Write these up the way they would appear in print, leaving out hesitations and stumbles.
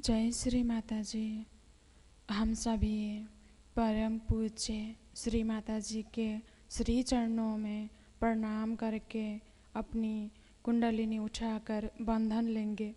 जय श्री माता जी। हम सभी परम पूज्य श्री माता जी के श्री चरणों में प्रणाम करके अपनी कुंडलिनी उठाकर बंधन लेंगे।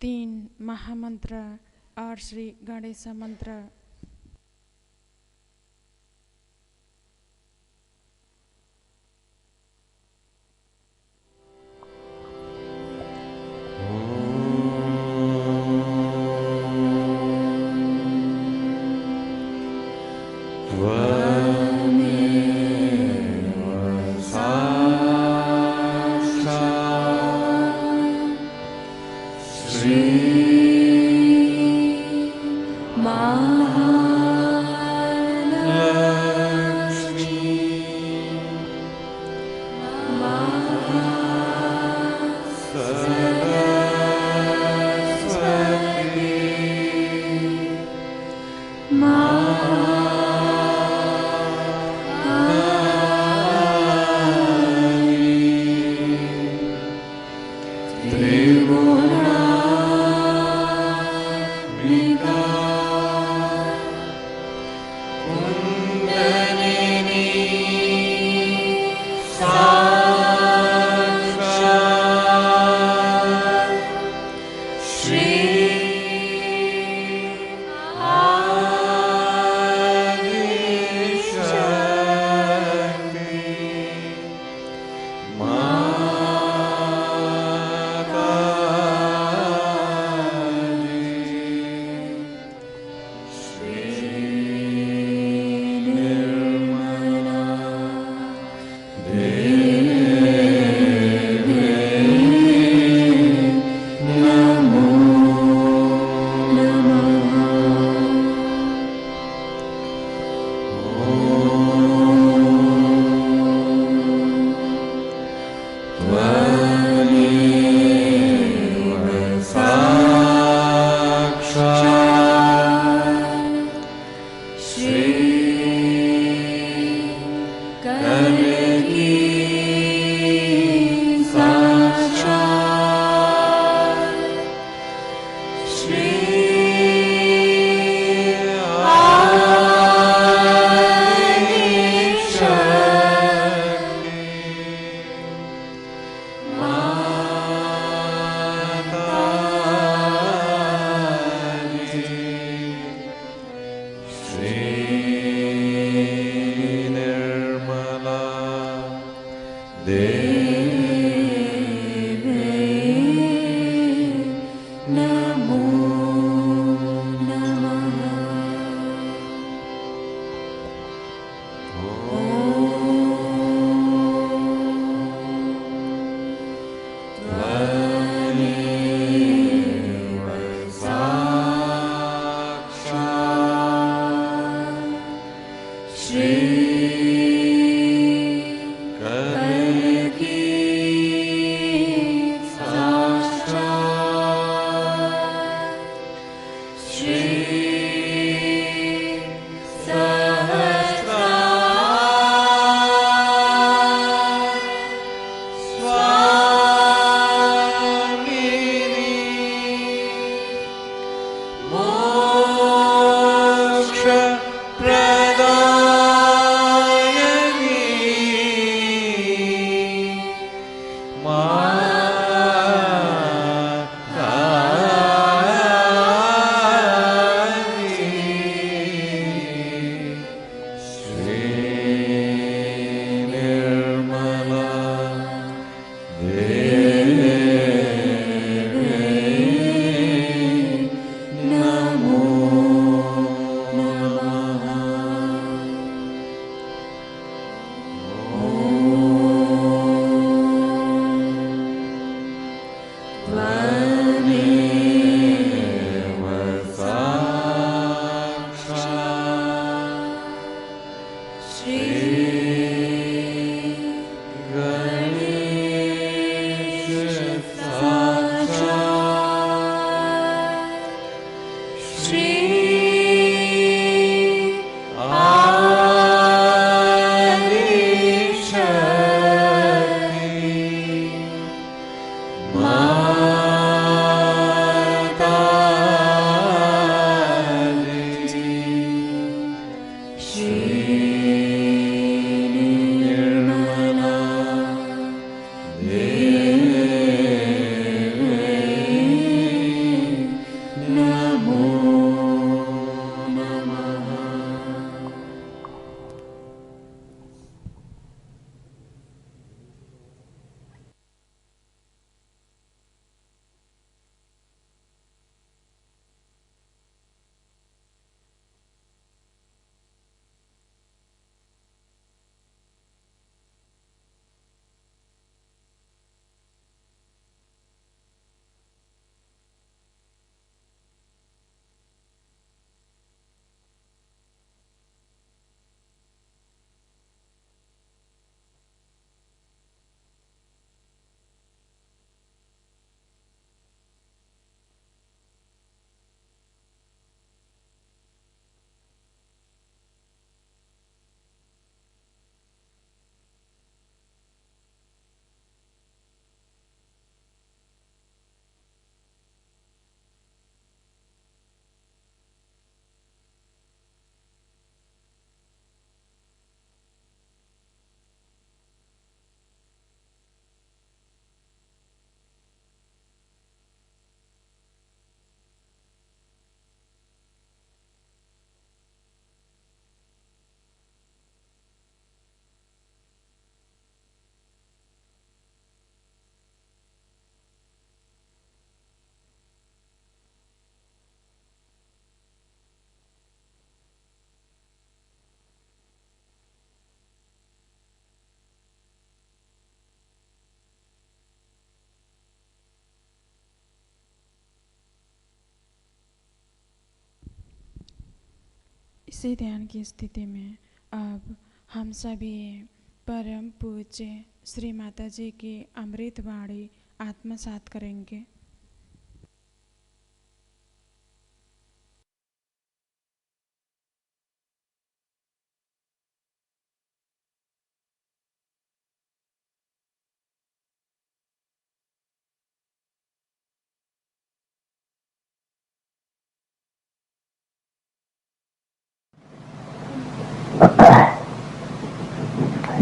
3 महामंत्र और श्री गणेश मंत्र। इसी ध्यान की स्थिति में अब हम सभी परम पूज्य श्री माता जी की अमृत वाणी आत्मसात करेंगे।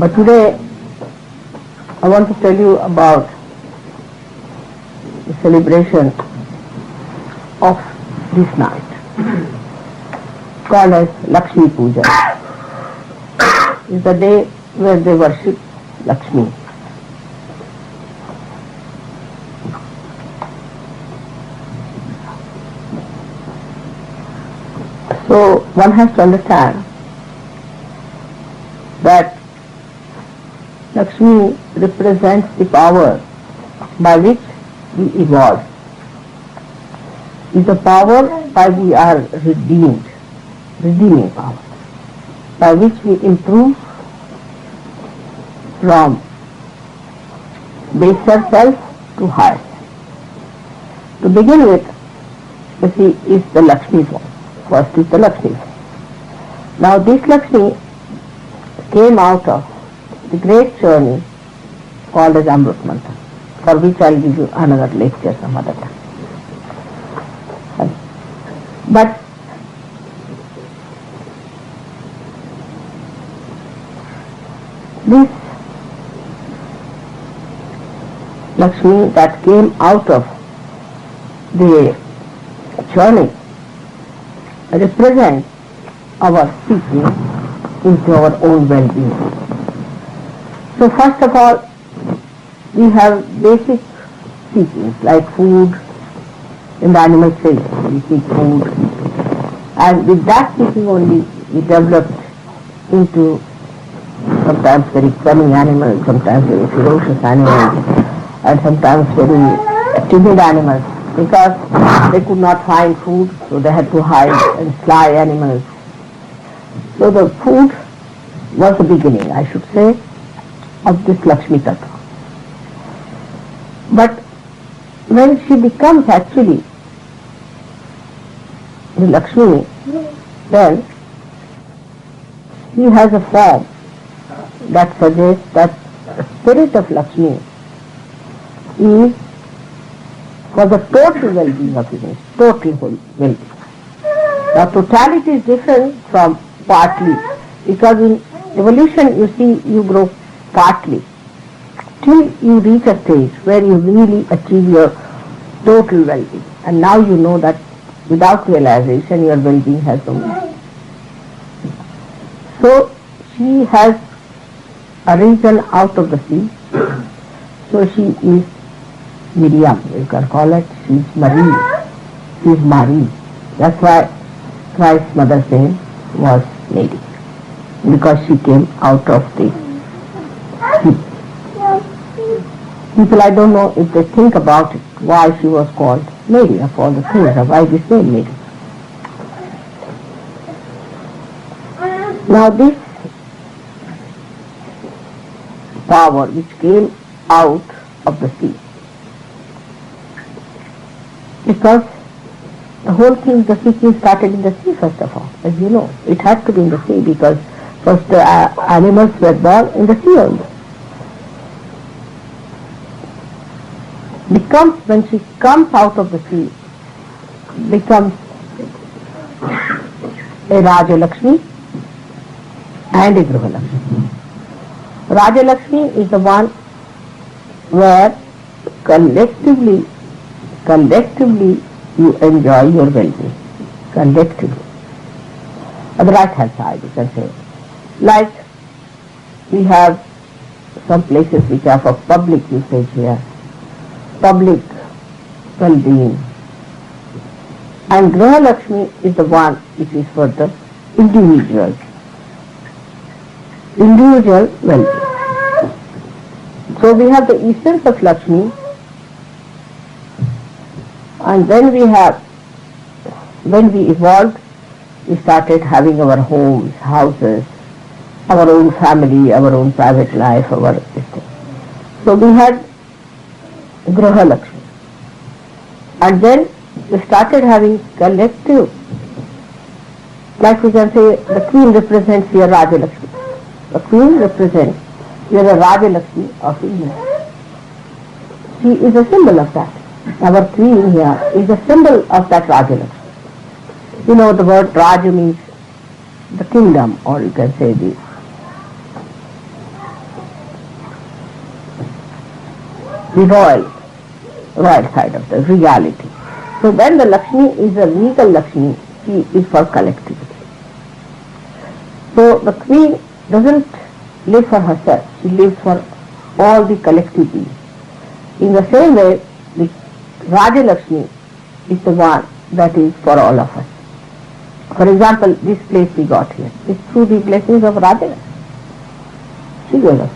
But today I want to tell you about the celebration of this night called as Lakshmi Puja. It's the day where they worship Lakshmi. So one has to understand that Lakshmi represents the power by which we evolve. Is the power by we are redeemed, redeeming power, by which we improve from baser self to higher. To begin with, you see, is the Lakshmi form. First is the Lakshmi form. Now this Lakshmi came out of the great journey called as Amrit Mantra, for which I will give you another lecture some other time. But this Lakshmi that came out of the journey represents our seeking into our own well-being. So first of all, we have basic seekings like food. In the animal cell, we seek food, and with that seeking only we developed into sometimes very cunning animals, sometimes very ferocious animals, and sometimes very timid animals, because they could not find food, so they had to hide and sly animals. So the food was the beginning, I should say, of this Lakshmi Tattva. But when she becomes actually the Lakshmi, then she has a form that suggests that the spirit of Lakshmi is for the total well-being of humans, total well-being. Now totality is different from partly, because in evolution you see you grow partly till you reach a stage where you really achieve your total well-being, and now you know that without realization your well-being has no meaning. So she has arisen out of the sea, so she is Miriam, you can call it, she is Marie, she is Marie. That's why Christ's mother's name was Mary, because she came out of the sea. People, I don't know if they think about it, why she was called Mary of all the things, or why this name Mary. Now this power which came out of the sea, because the whole thing, the seeking started in the sea first of all, as you know. It had to be in the sea because first the animals were born in the sea only. When she comes out of the sea, becomes a Raja Lakshmi and a Griha Lakshmi. Raja Lakshmi is the one where collectively you enjoy your well-being, collectively. On the right hand side you can say, like we have some places which are for public usage here, public well-being, and Griha Lakshmi is the one which is for the individual well-being. So we have the essence of Lakshmi, and then we have, when we evolved, we started having our homes, houses, our own family, our own private life, our thing. So we had Graha Lakshmi. And then we started having collective, like we can say the queen represents your Raja Lakshmi. The queen represents your Raja Lakshmi of India. She is a symbol of that. Our queen here is a symbol of that Raja Lakshmi. You know, the word Raja means the kingdom, or you can say the royal side of the reality. So when the Lakshmi is a legal Lakshmi, she is for collectivity. So the queen doesn't live for herself, she lives for all the collective beings. In the same way, the Raja Lakshmi is the one that is for all of us. For example, this place we got here is through the blessings of Raja Lakshmi. She gave us.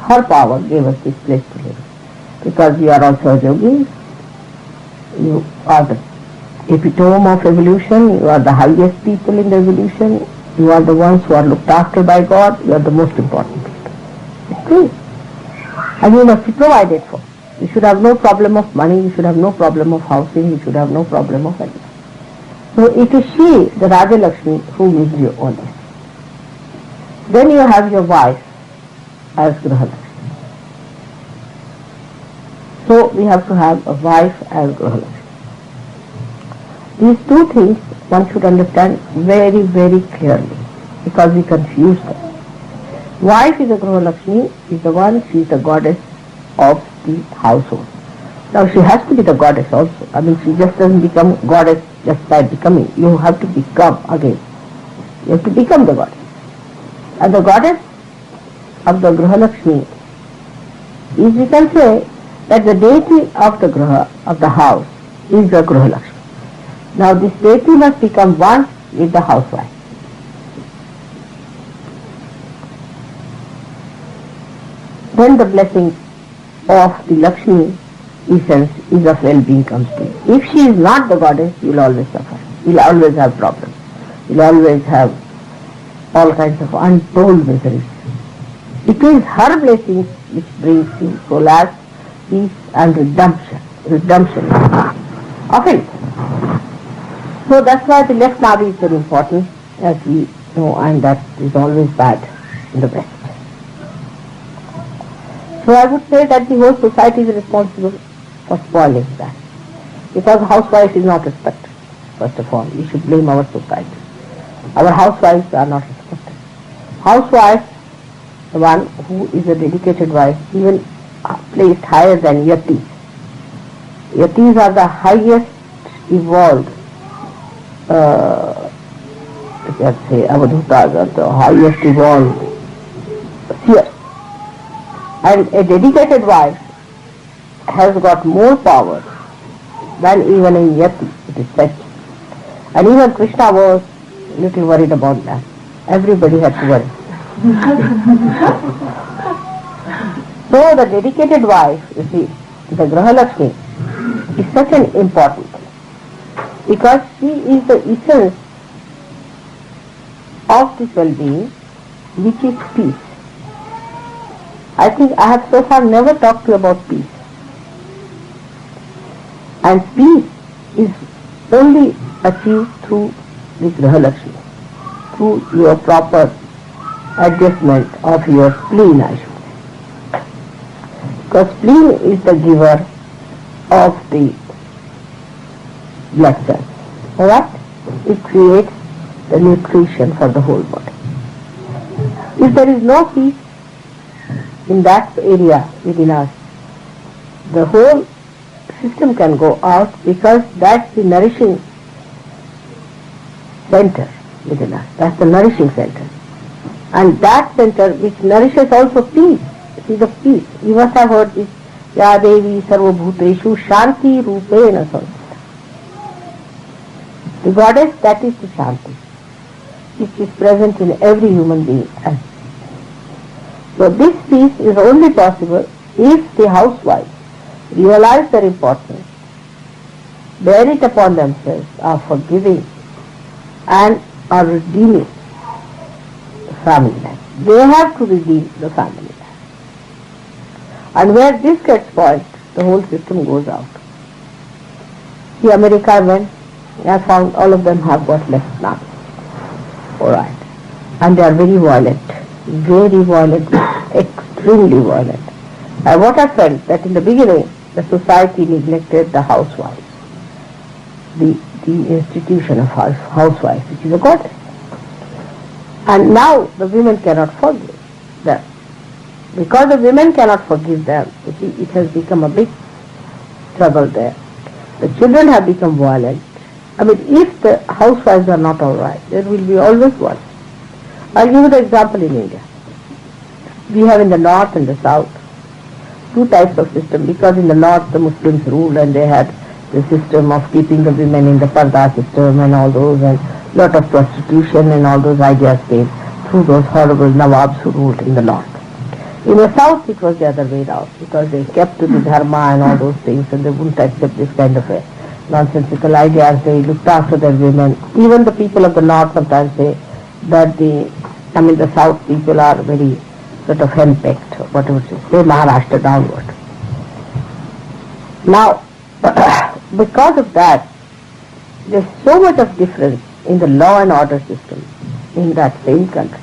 Her power gave us this place to live. Because you are also a yogi, you are the epitome of evolution, you are the highest people in the evolution, you are the ones who are looked after by God, you are the most important people. It's true. And you must be provided for. You should have no problem of money, you should have no problem of housing, you should have no problem of anything. So it is she, the Raja Lakshmi, who gives you all this. Then you have your wife as Graha Lakshmi. So we have to have a wife as Graha Lakshmi. These two things one should understand very, very clearly, because we confuse them. Wife is a Graha Lakshmi, is the one, she is the goddess of the household. Now she has to be the goddess also. I mean, she just doesn't become goddess just by becoming. You have to become again. You have to become the goddess. And the goddess of the Graha Lakshmi is, we can say, that the deity of the Graha, of the house, is the Graha Lakshmi. Now this deity must become one with the housewife. Then the blessing of the Lakshmi essence is of well-being comes to you. If she is not the goddess, you will always suffer. You will always have problems. You will always have all kinds of untold miseries. It is her blessings which brings you solace, peace and redemption of it. So that's why the left navi is very important, as we know, and that is always bad in the breast. So I would say that the whole society is responsible for spoiling that, because housewife is not respected. First of all, we should blame our society. Our housewives are not respected. Housewife, the one who is a dedicated wife, even placed higher than yatis. Yatis are the highest evolved, let's say, avadhutas are the highest evolved seers. And a dedicated wife has got more power than even a yati, it is said. And even Krishna was a little worried about that. Everybody had to worry. So the dedicated wife, you see, the Graha Lakshmi, is such an important thing, because she is the essence of this well-being, which is peace. I think I have so far never talked to you about peace. And peace is only achieved through the Graha Lakshmi, through your proper adjustment of your spleen, I should say. Because spleen is the giver of the blood cells. Alright? It creates the nutrition for the whole body. If there is no peace in that area within us, the whole system can go out, because that's the nourishing center within us. That's the nourishing center. And that center which nourishes also peace. See the peace. You must have heard this. Ya Devi Sarva Bhuteshu Shanti Rupena Samstha. The goddess, that is the Shanti, which is present in every human being. So this peace is only possible if the housewives realize their importance, bear it upon themselves of forgiving and are redeeming the family life. They have to redeem the family life. And where this gets spoiled, the whole system goes out. See, America went, I found all of them have got left now. Alright. And they are very violent, extremely violent. And what I felt that in the beginning, the society neglected the housewife, the institution of housewife, which is a goddess. And now the women cannot forgive them. Because the women cannot forgive them, you see, it has become a big trouble there. The children have become violent. I mean, if the housewives are not all right, there will be always one. I'll give you the example in India. We have in the north and the south two types of system, because in the north the Muslims ruled and they had the system of keeping the women in the parda system and all those, and lot of prostitution and all those ideas came through those horrible Nawabs who ruled in the north. In the south it was the other way around, because they kept to the dharma and all those things and they wouldn't accept this kind of a nonsensical ideas. They looked after their women. Even the people of the north sometimes say that the south people are very sort of henpecked, or whatever it is. They Maharashtra downward. Now, because of that, there's so much of difference in the law and order system in that same country.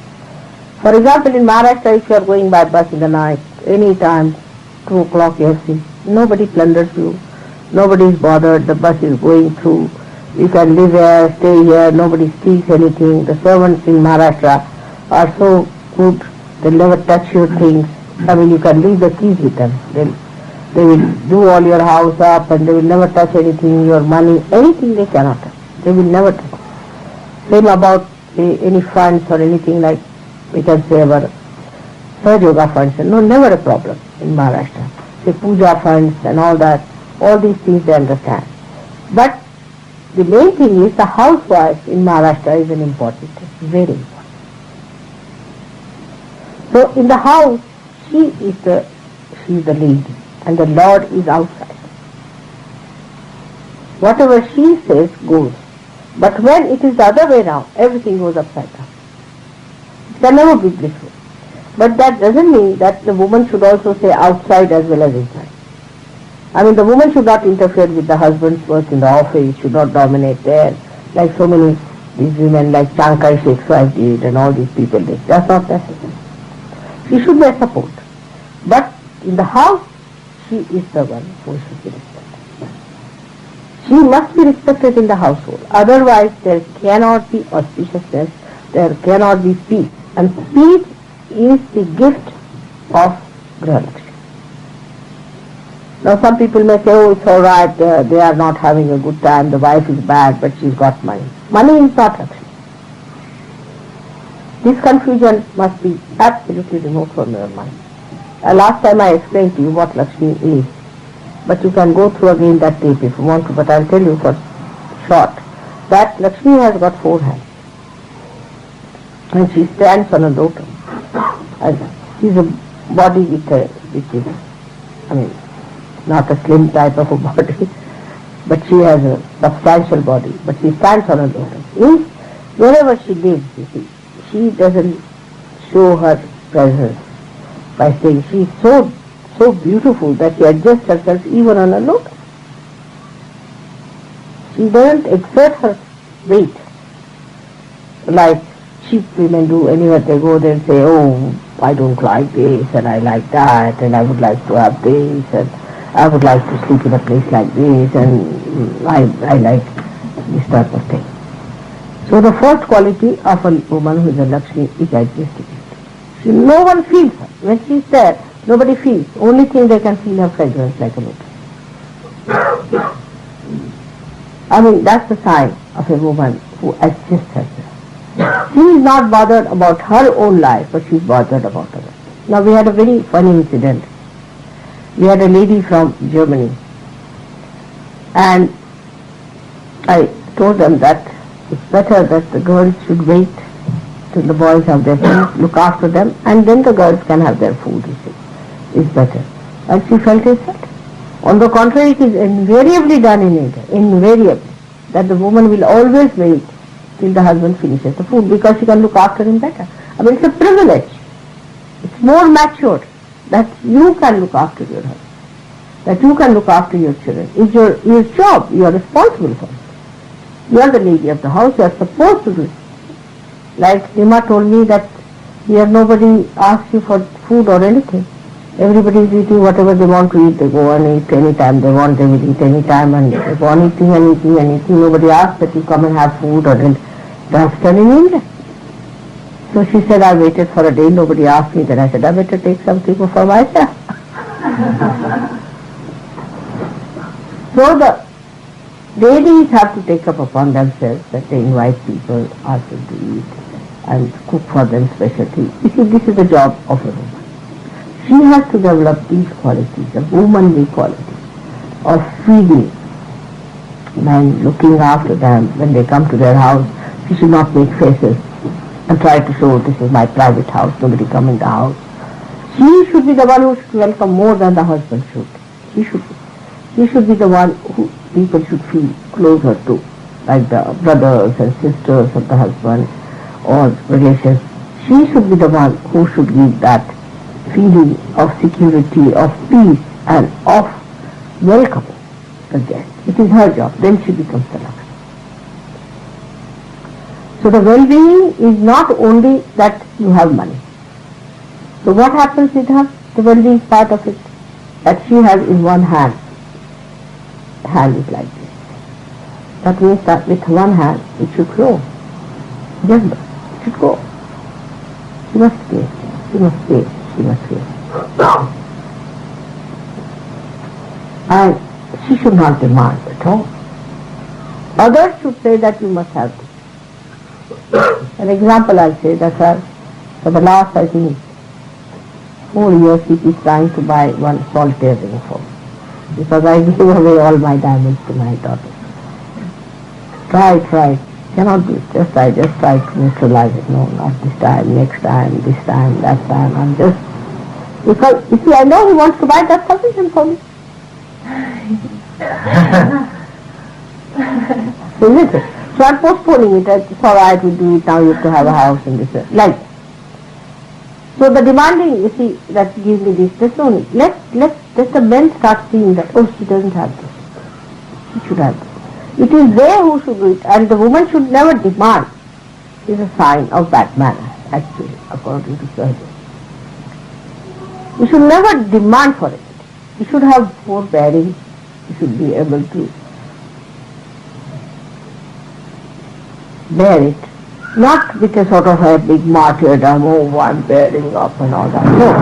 For example, in Maharashtra, if you are going by bus in the night, any time, 2 o'clock you have seen, nobody plunders you, nobody is bothered, the bus is going through, you can live here, stay here, nobody steals anything. The servants in Maharashtra are so good, they'll never touch your things. I mean, you can leave the keys with them. They will do all your house up and they will never touch anything, your money, anything they cannot touch. They will never touch. Same about any funds or anything like, we can say our Sahaj Yoga funds. No, never a problem in Maharashtra. Say Puja funds and all that, all these things they understand. But the main thing is the housewife in Maharashtra is an important thing, very important. So in the house, she is the lady and the Lord is outside. Whatever she says goes. But when it is the other way round, everything goes upside down. It can never be blissful. But that doesn't mean that the woman should also say outside as well as inside. I mean, the woman should not interfere with the husband's work in the office, should not dominate there, like so many these women like Chankai Sheikh's wife did and all these people did. That's not necessary. She should be a support. But in the house, she is the one who should be respected. She must be respected in the household. Otherwise, there cannot be auspiciousness, there cannot be peace. And peace is the gift of Grihastha. Now some people may say, oh, it's all right, they are not having a good time, the wife is bad, but she's got money. Money is not Lakshmi. This confusion must be absolutely removed from your mind. Last time I explained to you what Lakshmi is, but you can go through again that tape if you want to, but I'll tell you for short, that Lakshmi has got 4 hands. And she stands on a lotus. And she's a body which is, not a slim type of a body, but she has a substantial body, but she stands on a lotus. Wherever she lives, you see, she doesn't show her presence by saying she is so beautiful that she adjusts herself even on a lotus. She doesn't exert her weight like cheap women do. Anywhere they go, they'll say, oh, I don't like this and I like that and I would like to have this and I would like to sleep in a place like this and I like this type of thing. So the first quality of a woman who is a Lakshmi is adjustability. No one feels her. When she is there, nobody feels. Only thing they can feel her fragrance like a lotus. That's the sign of a woman who adjusts herself. She is not bothered about her own life, but she is bothered about others. Now we had a very funny incident. We had a lady from Germany and I told them that it's better that the girls should wait till the boys have their food, look after them, and then the girls can have their food, you see. It's better. And she felt it right. On the contrary, it is invariably done in India, invariably, that the woman will always wait till the husband finishes the food, because she can look after him better. I mean, it's a privilege. It's more mature that you can look after your husband, that you can look after your children. It's your job. You are responsible for it. You are the lady of the house. You are supposed to do it. Like Nima told me that here nobody asks you for food or anything. Everybody is eating whatever they want to eat. They go and eat anytime they want. They will eat anytime, and they go on eating and eating and eating. Nobody asks that you come and have food or drink. That's done in India. So she said, I waited for a day. Nobody asked me. Then I said, I better take something for myself. So the ladies have to take up upon themselves that they invite people also to eat and cook for them specialty. You see, this is the job of a woman. She has to develop these qualities, the womanly qualities of feeding men, looking after them when they come to their house. She should not make faces and try to show this is my private house, nobody come in the house. She should be the one who should welcome more than the husband should. She should be the one who people should feel closer to, like the brothers and sisters of the husband or relations. She should be the one who should give that feeling of security, of peace and of welcoming the guest. It is her job. Then she becomes the lover. So the well-being is not only that you have money. So what happens with her? The well-being part of it, that she has in one hand. Hand is like this. That means that with one hand it should grow. Just it should go. She must pay. She must pay. She must pay. And she should not demand at all. Others should say that you must have this. An example I'll say that for the last, I think, 4 years he is trying to buy one solitaire ring for me, because I gave away all my diamonds to my daughter. Try, cannot do it. Just try to neutralize it. No, not this time, next time, this time, that time. I'm just, because you see, I know he wants to buy, that's sufficient for me. Isn't it? So I'm postponing it. It's all right, we do it now, you have to have a house and this, like that. So the demanding, you see, that gives me this, there's no need. Let the men start seeing that, oh, she doesn't have this. She should have this. It is they who should do it, and the woman should never demand. It is a sign of bad manner, actually, according to surgery. You should never demand for it. You should have forbearing. You should be able to bear it, not with a sort of a big martyrdom, oh, I'm bearing up and all that, no.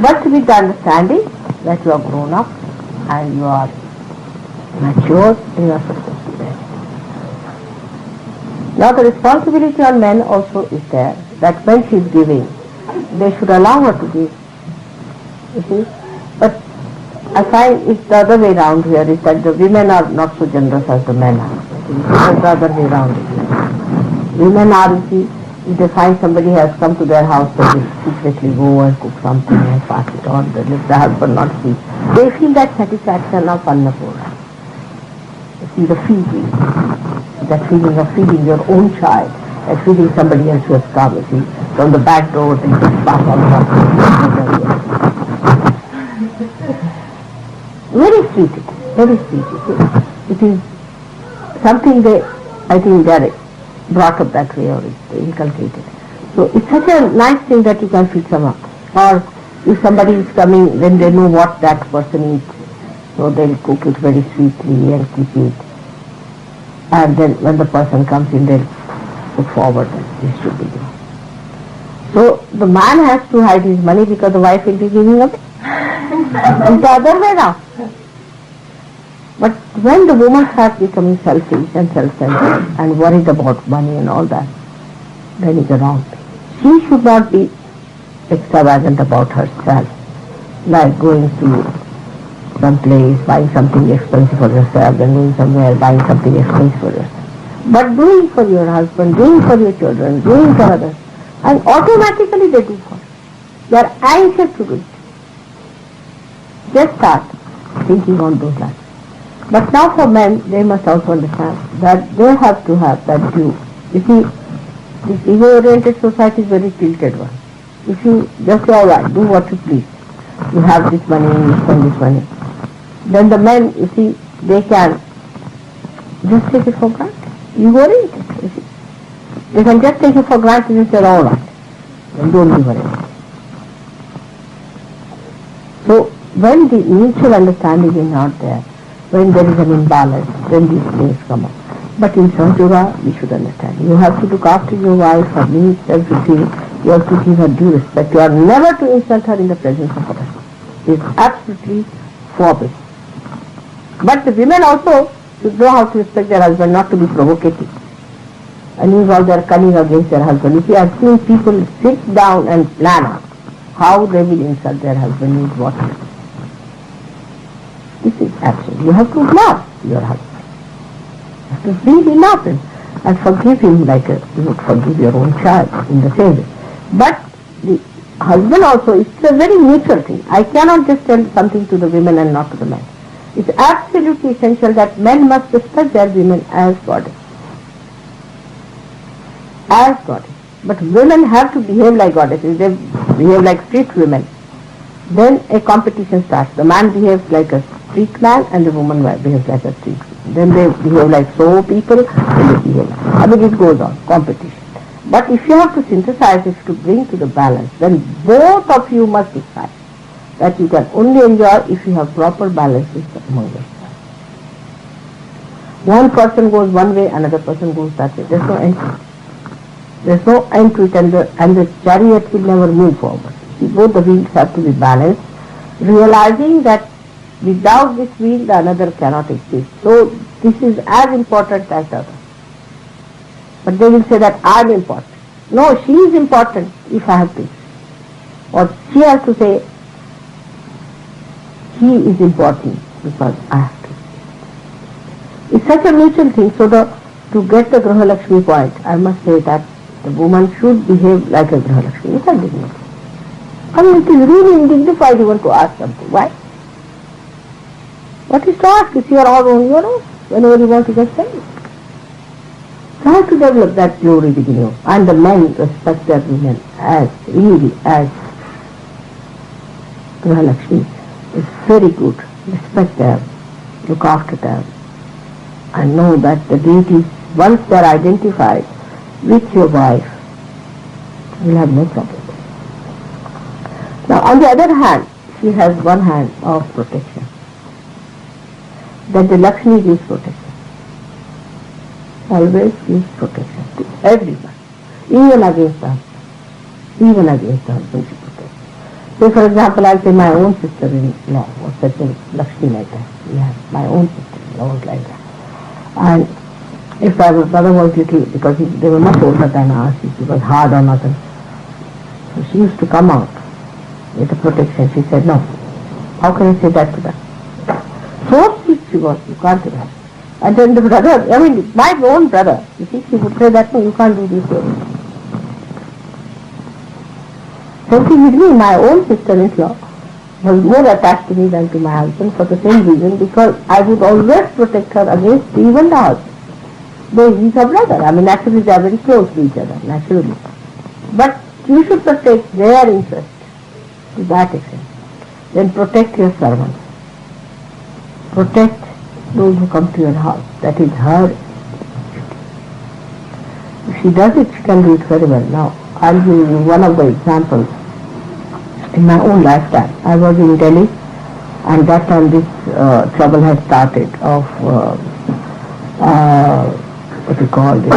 But with the understanding that you are grown up and you are mature and you are supposed to bear it. Now the responsibility on men also is there, that when she is giving, they should allow her to give, you see. But I find it's the other way around here, is that the women are not so generous as the men are. It's the other way around. Women are, you see, if they find somebody has come to their house, they will secretly go and cook something and pass it on. They let the husband not see. They feel that satisfaction of Annapurna. You see the feeling, that feeling of feeding your own child, and feeding somebody else who has come, you see, from the back door, they just pass on. Very sweet, very sweet. It is something they, I think they are brought up that way or it's inculcated. So it's such a nice thing that you can feed someone. Or if somebody is coming, then they know what that person eats, so they'll cook it very sweetly and keep it. And then when the person comes in, they'll put forward that this should be done. So the man has to hide his money because the wife will be giving up. It's the other way now. But when the woman starts becoming selfish and self-centered and worried about money and all that, then it's wrong. She should not be extravagant about herself, like going to some place, buying something expensive for yourself, then going somewhere, buying something expensive for yourself. But doing for your husband, doing for your children, doing for others, and automatically they do for you. They are anxious to do it. Just start thinking on those lines. But now for men, they must also understand that they have to have that due. You see, this ego-oriented society is very tilted one. If you just say, all right, do what you please, you have this money, you spend this money, then the men, you see, they can just take it for granted. Ego-oriented, you see. They can just take it for granted and say, all right, then don't give anything. So when the mutual understanding is not there, when there is an imbalance, then these things come up. But in Yoga, we should understand. You have to look after your wife, her needs, everything. You have to give her due respect. You are never to insult her in the presence of others. It is absolutely forbidden. But the women also should know how to respect their husband, not to be provocative and use all their cunning against their husband. You see, I have seen people sit down and plan out how they will insult their husband with what. This is absolute. You have to love your husband. You have to really love him and forgive him like you would forgive your own child in the same way. But the husband also, it's a very mutual thing. I cannot just tell something to the women and not to the men. It's absolutely essential that men must respect their women as goddess. As goddess. But women have to behave like goddesses. They behave like street women. Then a competition starts. The man behaves like a street man and the woman behaves like a street woman. Then they behave like so people, and they behave. I mean, it goes on, competition. But if you have to synthesize it to bring to the balance, then both of you must decide that you can only enjoy if you have proper balances among yourselves. One person goes one way, another person goes that way. There's no end to it. There's no end to it, and the chariot will never move forward. See, both the wheels have to be balanced, realizing that without this wheel the another cannot exist. So this is as important as the other. But they will say that I am important. No, she is important if I have peace. Or she has to say he is important because I have to. It's such a mutual thing. So to get the Graha Lakshmi point, I must say that the woman should behave like a Graha Lakshmi with her dignity. I mean, it is really indignified even to ask something. Why? What is to ask? If you are all on your own, whenever you want to get saved. So how to develop that glory within you? And the men respect their women as really as Graha Lakshmi. It's very good. Respect them, look after them, and know that the deities, once they are identified with your wife, you will have no problem. Now on the other hand, she has one hand of protection. That the Lakshmi gives protection. Always gives protection to everyone. Even against the husband. Even against the husband she protects. So for example, I'll say my own sister-in-law was such a Lakshmi like that. Yes, my own sister-in-law was like that. And if my brother was little, because they were much older than us, she was hard on others. So she used to come out with a protection. She said, no, how can I say that to them? So sweet she was, you can't do that. And then the brother, I mean, my own brother, you see, he would say that, no, you can't do this. Same thing with me, my own sister-in-law was more attached to me than to my husband for the same reason, because I would always protect her against even the husband. Though he's her brother, I mean, naturally they are very close to each other, naturally. But you should protect their interest to that extent. Then protect your servants. Protect those who come to your house. That is her duty. If she does it, she can do it very well. Now, I'll give you one of the examples. In my own lifetime, I was in Delhi, and that time this trouble had started of what we call this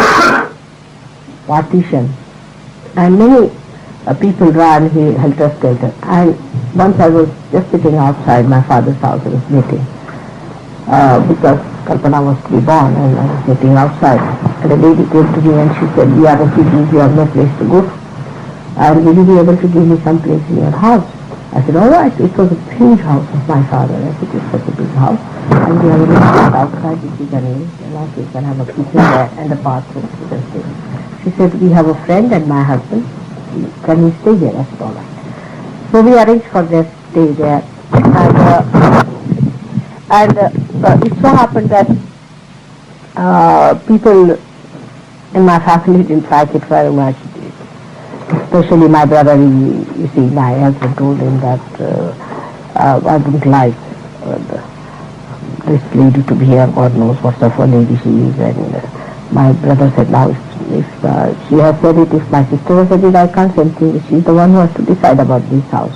partition, and many people ran helter-skelter. And once I was just sitting outside my father's house, I was knitting because Kalpana was to be born, and I was knitting outside. And a lady came to me and she said, "We are refugees, we have no place to go to. And will you be able to give me some place in your house?" I said, "All right." It was a huge house of my father. I said, "It's such a big house, and we have a restaurant outside which you can use, and also you can have a kitchen there and a bathroom." She said, "We have a friend and my husband. Can we stay there?" I said, "All right." So we arranged for their stay there, and it so happened that people in my family didn't like it very much. Especially my brother, you see, my husband told him that I wouldn't like this lady to be here. God knows what sort of a lady she is. And my brother said, now if she has said it, if my sister has said it, I can't say anything. She's the one who has to decide about this house.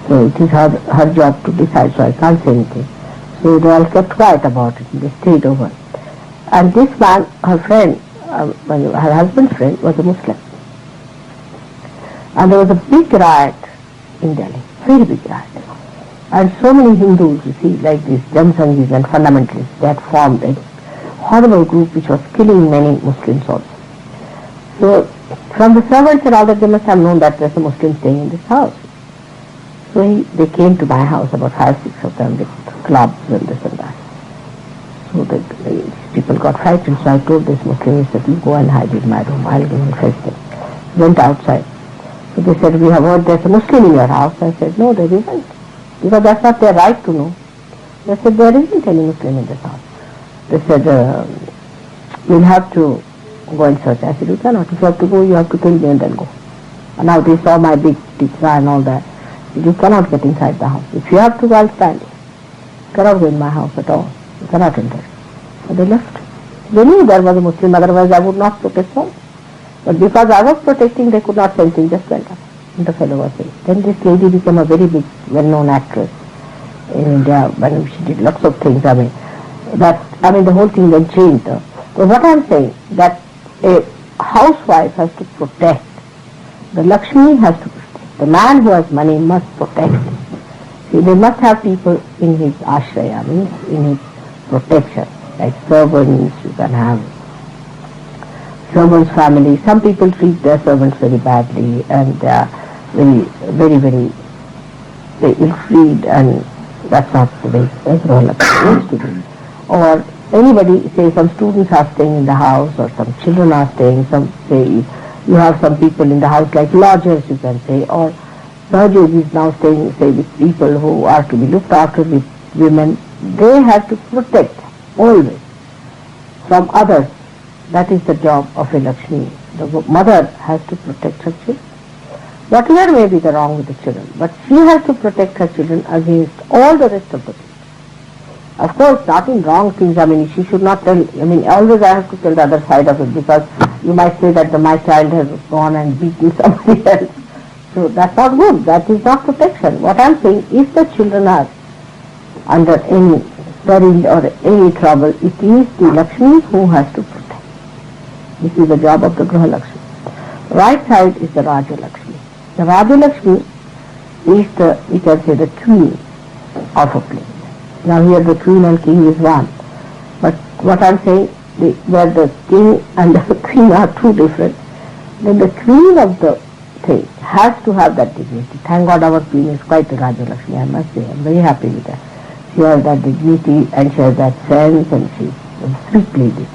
So it is her job to decide, so I can't say anything. So they all kept quiet about it and they stayed over. And this man, her friend, her husband's friend, was a Muslim. And there was a big riot in Delhi, very big riot. And so many Hindus, you see, like these Jamsangis and fundamentalists, they had formed a horrible group which was killing many Muslims also. So from the servants and all that, they must have known that there's a Muslim staying in this house. So they came to my house, about 5-6 of them, with clubs and this and that. So the people got frightened, so I told this Muslim, he said, you go and hide in my room, I'll go and fetch them. Went outside. So they said, we have heard there's a Muslim in your house. I said, no, there isn't. Because that's not their right to know. They said, there isn't any Muslim in this house. They said, you'll have to go and search. I said, you cannot. If you have to go, you have to kill me and then go. And now they saw my big tikka and all that. You cannot get inside the house. If you have to go, I'll stand. You cannot go in my house at all. You cannot enter. So they left. They knew there was a Muslim, otherwise I would not protect them. But because I was protecting, they could not say anything, just went up. And the fellow was saying. Then this lady became a very big, well-known actress in India. When she did lots of things. The whole thing then changed. So what I'm saying, that a housewife has to protect. The Lakshmi has to protect. The man who has money must protect. See, they must have people in his ashraya, means in his protection. Like servants, you can have servants' family. Some people treat their servants very badly and they are very ill-treated, and that's not the way Grahalaksmi used to be. Or anybody, say some students are staying in the house or some children are staying, some say you have some people in the house like lodgers, you can say, or Rajog is now staying, say, with people who are to be looked after, with women. They have to protect always from others. That is the job of a Lakshmi. The mother has to protect her children. Whatever may be the wrong with the children, but she has to protect her children against all the rest of the things. Of course, not in wrong things. She should not tell, always I have to tell the other side of it, because you might say that my child has gone and beaten somebody else. So that's not good. That is not protection. What I'm saying, if the children are under any peril or any trouble, it is the Lakshmi who has to protect. This is the job of the Graha Lakshmi. Right side is the Raja Lakshmi. The Raja Lakshmi is the, we can say, the queen of a place. Now here the queen and king is one. But what I'm saying, where the king and the queen are two different, then the queen of the thing has to have that dignity. Thank God our queen is quite a Raja Lakshmi, I must say. I'm very happy with her. She has that dignity and she has that sense, and she's a sweet lady.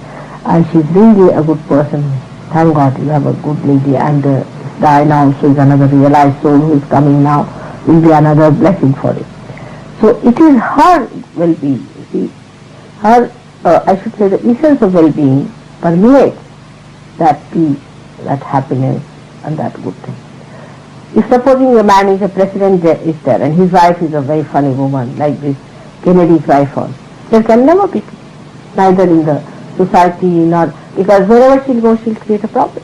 And she's really a good person. Thank God you have a good lady, and Diana also is another realized soul who is coming now, will be another blessing for it. So it is her well-being, you see. Her, I should say, the essence of well-being permeates that peace, that happiness and that good thing. If supposing a man is a president is there and his wife is a very funny woman, like this Kennedy's wife was, there can never be peace, neither in the society nor, because wherever she'll go she'll create a problem.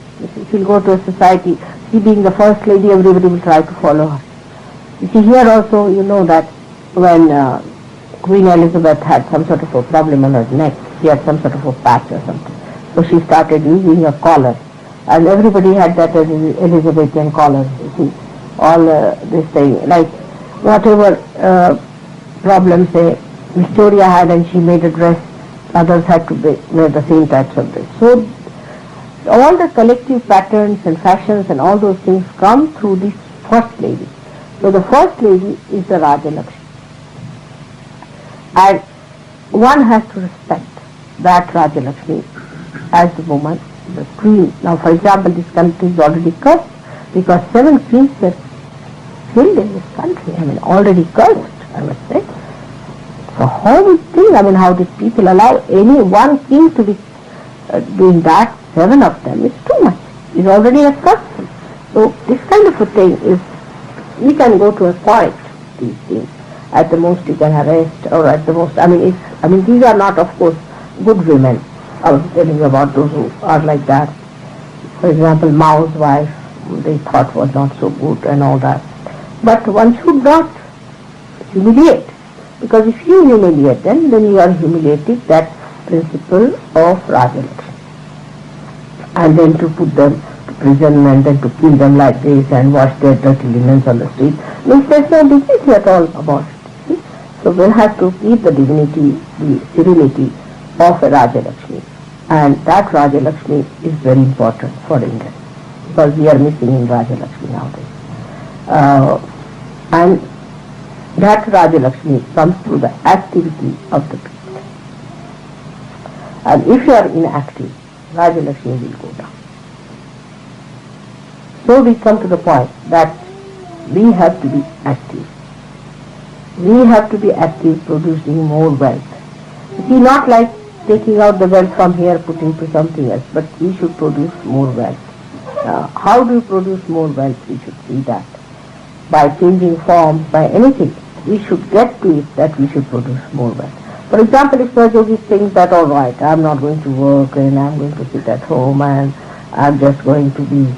She'll go to a society, she being the first lady, everybody will try to follow her. You see, here also you know that when Queen Elizabeth had some sort of a problem on her neck, she had some sort of a patch or something, so she started using a collar, and everybody had that Elizabethan collar, you see, all this thing, like whatever problem, say, Victoria had and she made a dress, others had to wear the same types of dress. So all the collective patterns and fashions and all those things come through this first lady. So the first lady is the Raja Lakshmi. And one has to respect that Raja Lakshmi as the woman, the queen. Now for example, this country is already cursed because 7 queens were killed in this country. Already cursed, I must say. It's a how we think, I mean, how did people allow any one king to be doing that? 7 of them is too much. It's already a success. So this kind of a thing is, we can go to a point, these things. At the most you can arrest, or at the most, these are not, of course, good women. I was telling you about those who are like that. For example, Mao's wife, they thought was not so good and all that. But one should not humiliate, because if you humiliate them, then you are humiliating that principle of Rajalakshmi. And then to put them to prison and then to kill them like this and wash their dirty linens on the street, means there's no dignity at all about it. See? So one has to keep the dignity, the serenity of a Rajalakshmi. And that Rajalakshmi is very important for India, because we are missing in Rajalakshmi nowadays. And that Rajalakshmi comes through the activity of the people. And if you are inactive, Rajalakshmi will go down. So we come to the point that we have to be active. We have to be active, producing more wealth. You see, not like taking out the wealth from here, putting to something else, but we should produce more wealth. How do you produce more wealth? We should see that. By changing forms, by anything, we should get to it that we should produce more wealth. For example, if Sahajogi thinks that, all right, I'm not going to work and I'm going to sit at home and I'm just going to be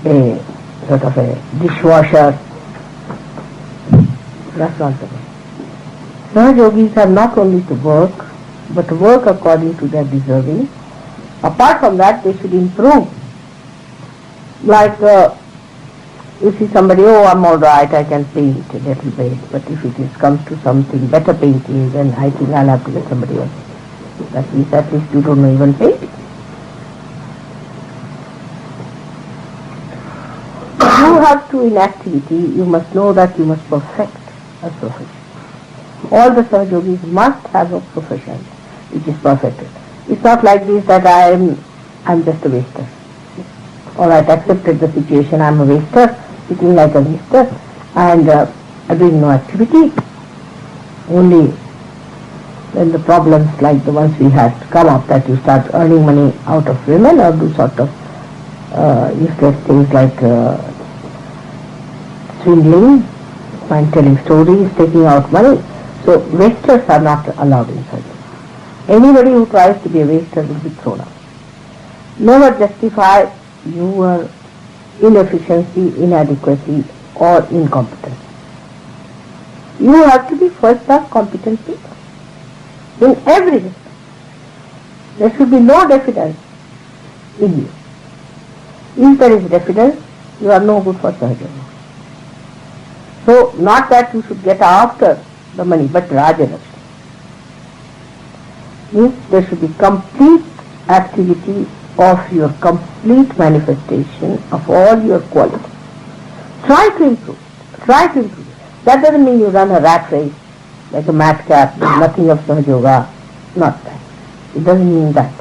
a sort of a dishwasher, that's not the way. Sahajogis have not only to work, but to work according to their deserving. Apart from that, they should improve. Like you see somebody, oh, I'm all right, I can paint a little bit, but if it comes to something better painting, then I think I'll have to get somebody else. That means at least you don't know even painting. You have to, in activity, you must know that you must perfect a profession. All the Sahajogis must have a profession which is perfected. It's not like this that I'm just a waster. Alright, accepted the situation, I'm a waster, sitting like a waster and doing no activity. Only when the problems like the ones we had come up, that you start earning money out of women or do sort of useless things like swindling and telling stories, taking out money. So wasters are not allowed in surgery. Anybody who tries to be a waster will be thrown out. Never justify your inefficiency, inadequacy or incompetence. You have to be first-class competent people in every respect. There should be no diffidence in you. If there is diffidence, you are no good for surgery. So, not that you should get after the money, but Rajalakshmi. Means there should be complete activity of your complete manifestation of all your qualities. Try to improve. Try to improve. That doesn't mean you run a rat race like a madcap, nothing of Sahaja Yoga. Not that. It doesn't mean that.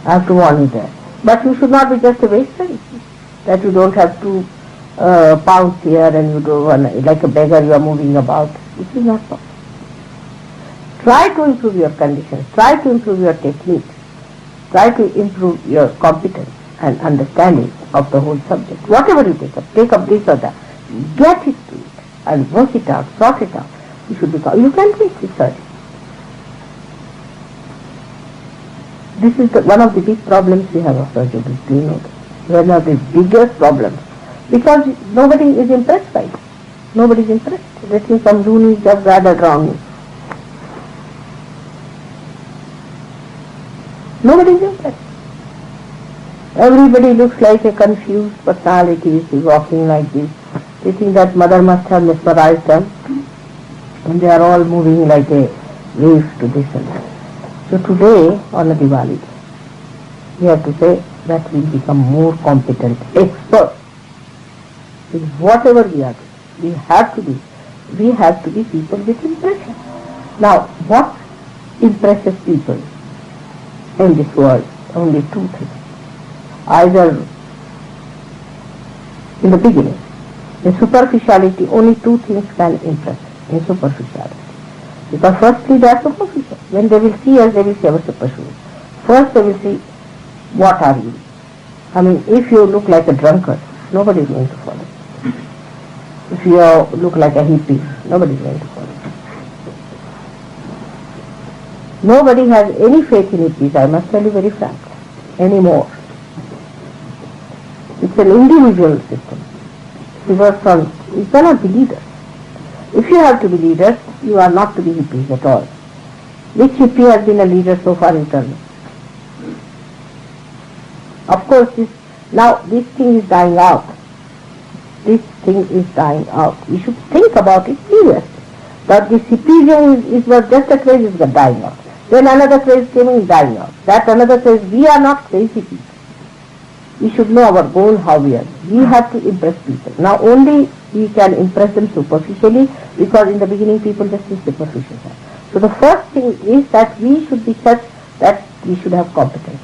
I have to warn you there. But you should not be just a waster. That you don't have to pounce here and you do like a beggar you are moving about. This is not possible. Try to improve your conditions. Try to improve your techniques. Try to improve your competence and understanding of the whole subject. Whatever you take up this or that, get it to it and work it out, sort it out. You should become, you can take research. This is one of the big problems we have of surgery. Do you know that? One of the biggest problems. Because nobody is impressed by it. Nobody is impressed. They think some loonies just gathered around me. Nobody is impressed. Everybody looks like a confused personality is walking like this. They think that mother must have mesmerized them and they are all moving like a wave to this and that. So today on a Diwali, we have to say that we become more competent, experts in whatever we are doing. We have to be. We have to be people with impression. Now, what impresses people in this world? Only two things. Either in the beginning, in superficiality, only two things can impress in superficiality. Because firstly they are superficial. When they will see us, they will see our superficial. First they will see, what are you? I mean, if you look like a drunkard, nobody is going to follow. If you look like a hippie, nobody is going to follow. Nobody has any faith in hippies, I must tell you very frankly, anymore. It's an individual system. You cannot be leaders. If you have to be leaders, you are not to be hippies at all. Which hippie has been a leader so far in Turkey? Of course, this thing is dying out. This thing is dying out. We should think about it seriously. But this hippism was just a craze, is dying out. Then another craze came in, dying out. That another craze, we are not crazy people. We should know our goal, how we are. We have to impress people. Now only we can impress them superficially, because in the beginning people just see superficial. So the first thing is that we should be such that we should have competence.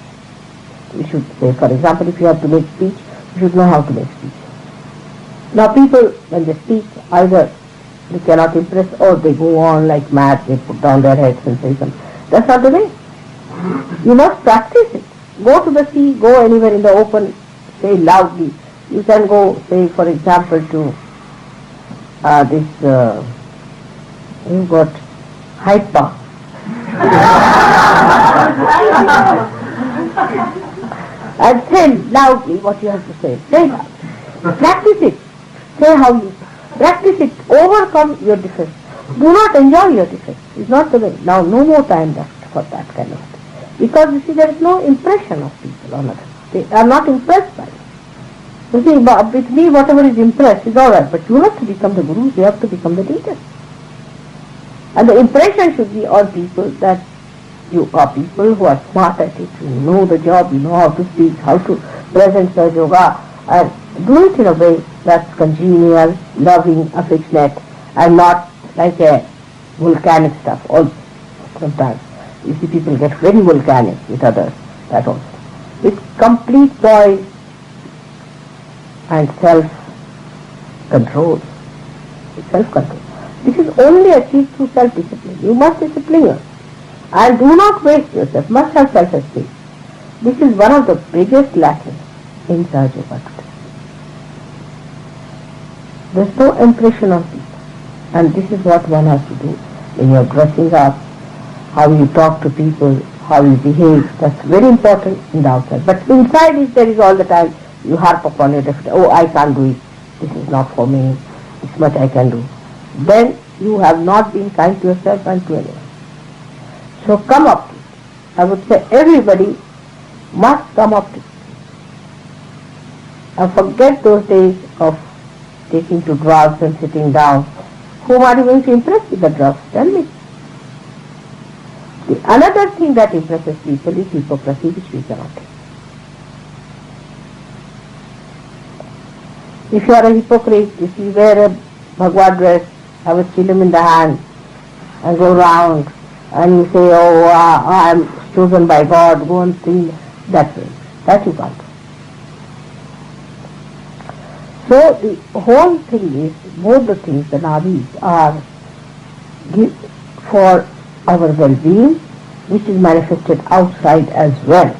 We should say, for example, if you have to make speech, you should know how to make speech. Now people, when they speak, either they cannot impress or they go on like mad, they put down their heads and say something. That's not the way. You must practice it. Go to the sea, go anywhere in the open, say loudly. You can go, say, for example, to you've got Hyde Park. And say loudly what you have to say. Say loudly. Practice it. Say how you practice it. Overcome your defense. Do not enjoy your defense. It's not the way. Now no more time left for that kind of thing. Because you see, there is no impression of people on others. They are not impressed by it. You see, with me whatever is impressed is alright, but you have to become the gurus, you have to become the leaders. And the impression should be on people that you are people who are smart at it, you know the job, you know how to speak, how to present the yoga, and do it in a way that's congenial, loving, affectionate, and not like a volcanic stuff also. Sometimes you see people get very volcanic with others, that also. With complete poise and self-control. Self-control. This is only achieved through self-discipline. You must discipline yourself. And do not waste yourself. Must have self-esteem. This is one of the biggest lacking in Sahaja Yoga today. There is no impression on people. And this is what one has to do when you are dressing up, how you talk to people, how you behave. That's very important in the outside. But inside it, there is all the time, you harp upon it. Oh, I can't do it. This is not for me. This much I can do. Then you have not been kind to yourself and to anyone. So come up to it. I would say everybody must come up to it. And forget those days of taking to drugs and sitting down. Whom are you going to impress with the drugs? Tell me. The another thing that impresses people is hypocrisy, which we cannot take. If you are a hypocrite, if you wear a Bhagavad dress, have a chillum in the hand, and go round, and you say, oh, I am chosen by God, go and sing that way. That you can't. So the whole thing is, both the things, the nadis, are for our well-being, which is manifested outside as well.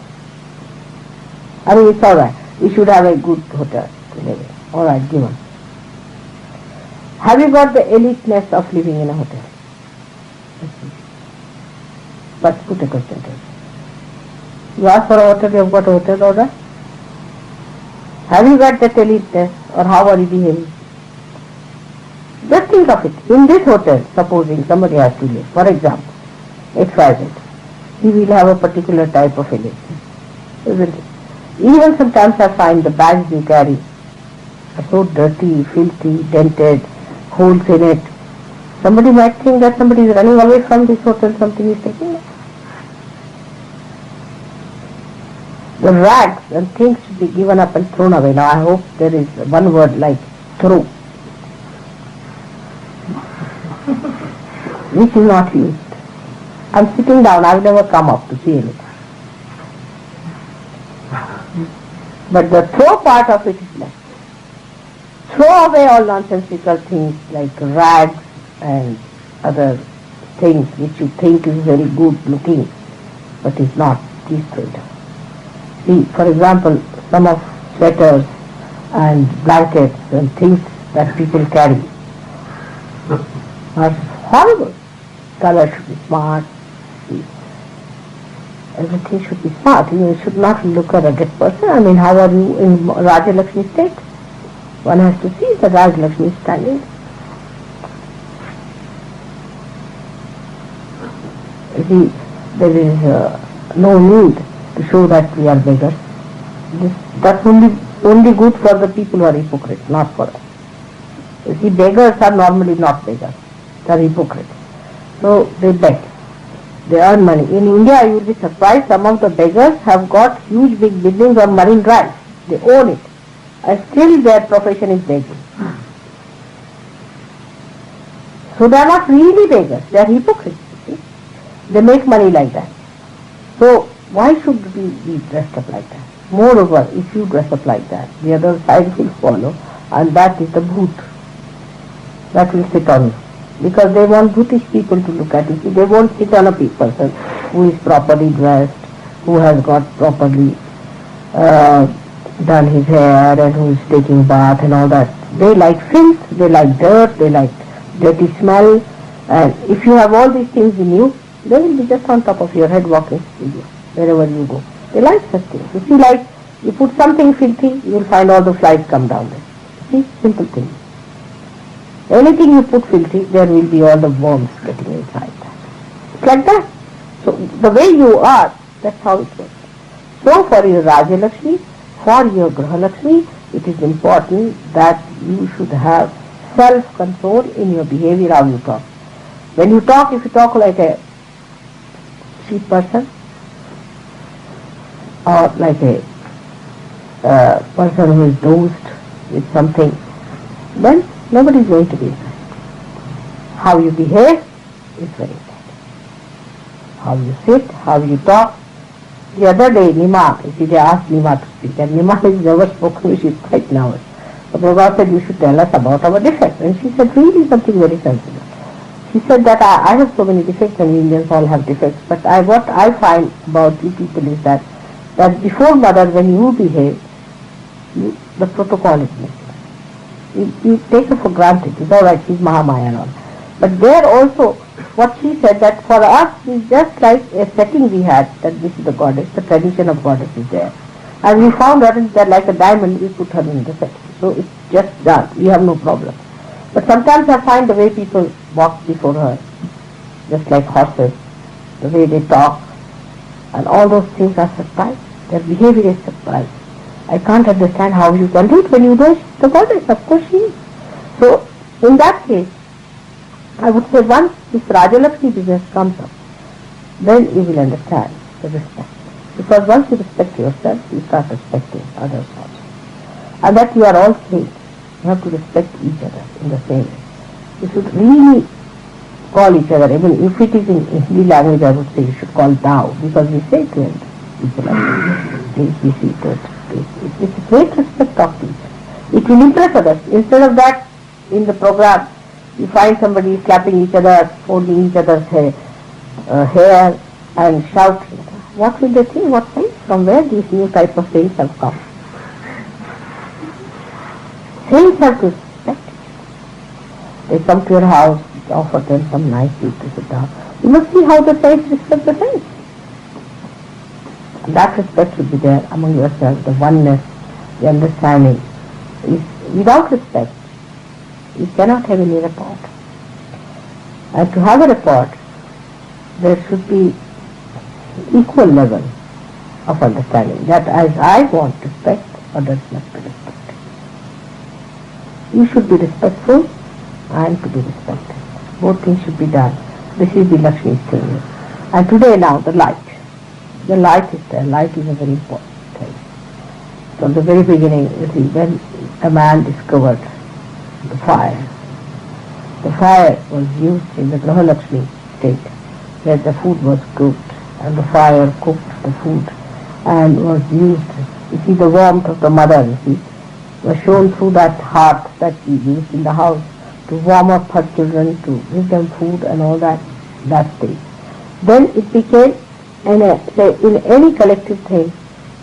I mean, it's alright. We should have a good hotel to live in. Alright, given. Have you got the eliteness of living in a hotel? But put a question to it. You ask for a hotel, you have got a hotel, alright? Have you got that eliteness, or how are you behaving? Just think of it. In this hotel, supposing somebody has to live, for example, XYZ, he will have a particular type of eliteness, isn't it? Even sometimes I find the bags you carry are so dirty, filthy, dented, holes in it. Somebody might think that somebody is running away from this hotel, something is taking it. The rags and things should be given up and thrown away. Now I hope there is one word like throw, which is not used. I'm sitting down, I've never come up to see anything. But the throw part of it is left. Throw away all nonsensical things like rags and other things which you think is very good looking, but is not destroyed. See, for example, some of sweaters and blankets and things that people carry are horrible. Color should be smart. Everything should be smart. You should not look a rugged person. I mean, how are you in Raja Lakshmi state? One has to see the Raja Lakshmi standing. See, there is no need to show that we are beggars. That's only good for the people who are hypocrites, not for us. You see, beggars are normally not beggars. They are hypocrites. So they beg. They earn money. In India, you will be surprised, some of the beggars have got huge big buildings on Marine Drive. They own it. And still their profession is begging. So they are not really beggars. They are hypocrites. You see? They make money like that. So why should we be dressed up like that? Moreover, if you dress up like that, the other side will follow, and that is the bhoot. That will sit on you. Because they want bhutish people to look at you. They won't sit on a person who is properly dressed, who has got properly done his hair and who is taking bath and all that. They like filth, they like dirt, they like dirty smell, and if you have all these things in you, they will be just on top of your head walking with you wherever you go. They like such things. You see, like you put something filthy, you will find all the flies come down there. See, simple thing. Anything you put filthy, there will be all the worms getting inside that. It's like that. So the way you are, that's how it works. So for your Raja Lakshmi, for your Graha Lakshmi, it is important that you should have self-control in your behavior, how you talk. When you talk, if you talk like a cheap person, or like a person who is dosed with something, then nobody is going to be impressed. How you behave is very important. How you sit, how you talk. The other day, Nima, you see, they asked Nima to speak, and Nima has never spoken, she is quite nervous. So Prabhupada said, you should tell us about our defects. And she said, really something very sensible. She said that I have so many defects, and Indians all have defects, but what I find about you people is that before mother, when you behave, the protocol is missing. You take her for granted. It's all right, she's Mahamaya and all. But there also, what she said, that for us is just like a setting we had, that this is the goddess, the tradition of goddess is there. And we found her that like a diamond, we put her in the setting. So it's just done. We have no problem. But sometimes I find the way people walk before her, just like horses, the way they talk, and all those things are surprised. Their behavior is surprised. I can't understand how you can do it when you know she's the goddess. Of course she is. So in that case, I would say once this Raja Lakshmi business comes up, then you will understand the respect. Because once you respect yourself, you start respecting others also. And that you are all saints. You have to respect each other in the same way. You should really call each other, even if it is in Hindi language, I would say you should call thou, because we say to people, please be seated. It's a great respect of each other. It will impress others. Instead of that, in the program, you find somebody slapping each other, holding each other's hair and shouting. What will they think? What things? From where these new type of things have come? Saints have to respect. They come to your house, you offer them some nice food to sit down. You must see how the saints respect the saints. That respect should be there among yourselves, the oneness, the understanding. Without respect, you cannot have any rapport. And to have a rapport, there should be equal level of understanding. That as I want respect, others must be respected. You should be respectful and to be respected. Both things should be done. This is the Lakshmi's thing. And today now, the light. The light is there. Light is a very important thing. From the very beginning, you see, when a man discovered the fire was used in the Graha Lakshmi state, where the food was cooked, and the fire cooked the food, and was used, you see, the warmth of the mother, you see, was shown through that hearth that she used in the house to warm up her children, to give them food and all that. that stage. Then it became, in any collective thing,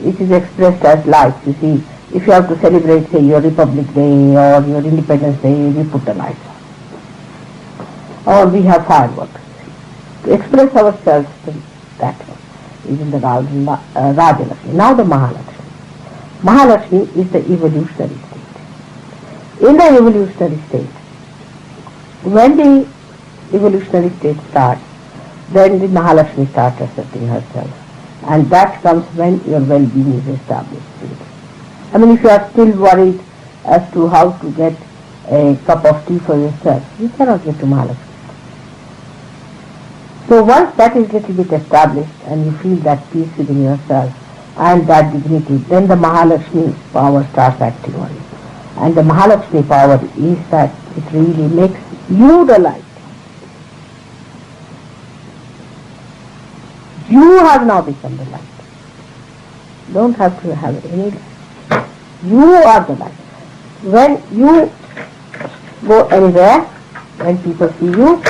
it is expressed as lights. You see, if you have to celebrate, say, your Republic Day or your Independence Day, we put the lights on. Or we have fireworks. To express ourselves that way. Even the Rajalakshmi. Now the Mahalakshmi. Mahalakshmi is the evolutionary state. In the evolutionary state, when the evolutionary state starts, then the Mahalakshmi starts asserting herself. And that comes when your well-being is established. I mean, if you are still worried as to how to get a cup of tea for yourself, you cannot get to Mahalakshmi. So once that is little bit established and you feel that peace within yourself and that dignity, then the Mahalakshmi power starts acting on you. And the Mahalakshmi power is that it really makes you the light. You have now become the light. Don't have to have any light. You are the light. When you go anywhere, when people see you,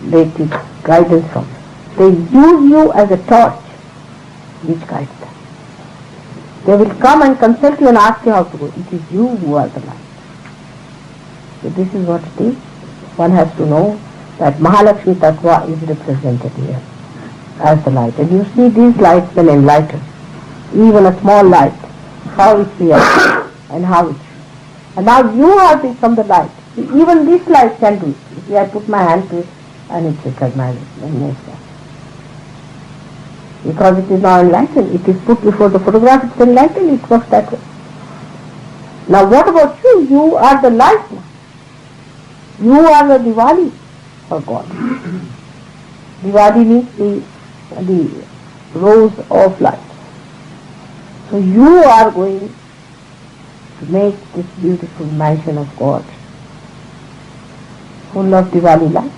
they take guidance from you. They use you as a torch which guides them. They will come and consult you and ask you how to go. It is you who are the light. So this is what it is. One has to know that Mahalakshmi Tattva is represented here as the light. And you see these lights will enlighten. Even a small light, how it reacts and how it. And now you have become the light. Even this light can do it. You see, I put my hand to it and it recognizes and knows that. Because it is now enlightened, it is put before the photograph, it's enlightened, it works that way. Now what about you? You are the light now. You are the Diwali for God. Diwali means the rose of light. So you are going to make this beautiful mansion of God full of Diwali light.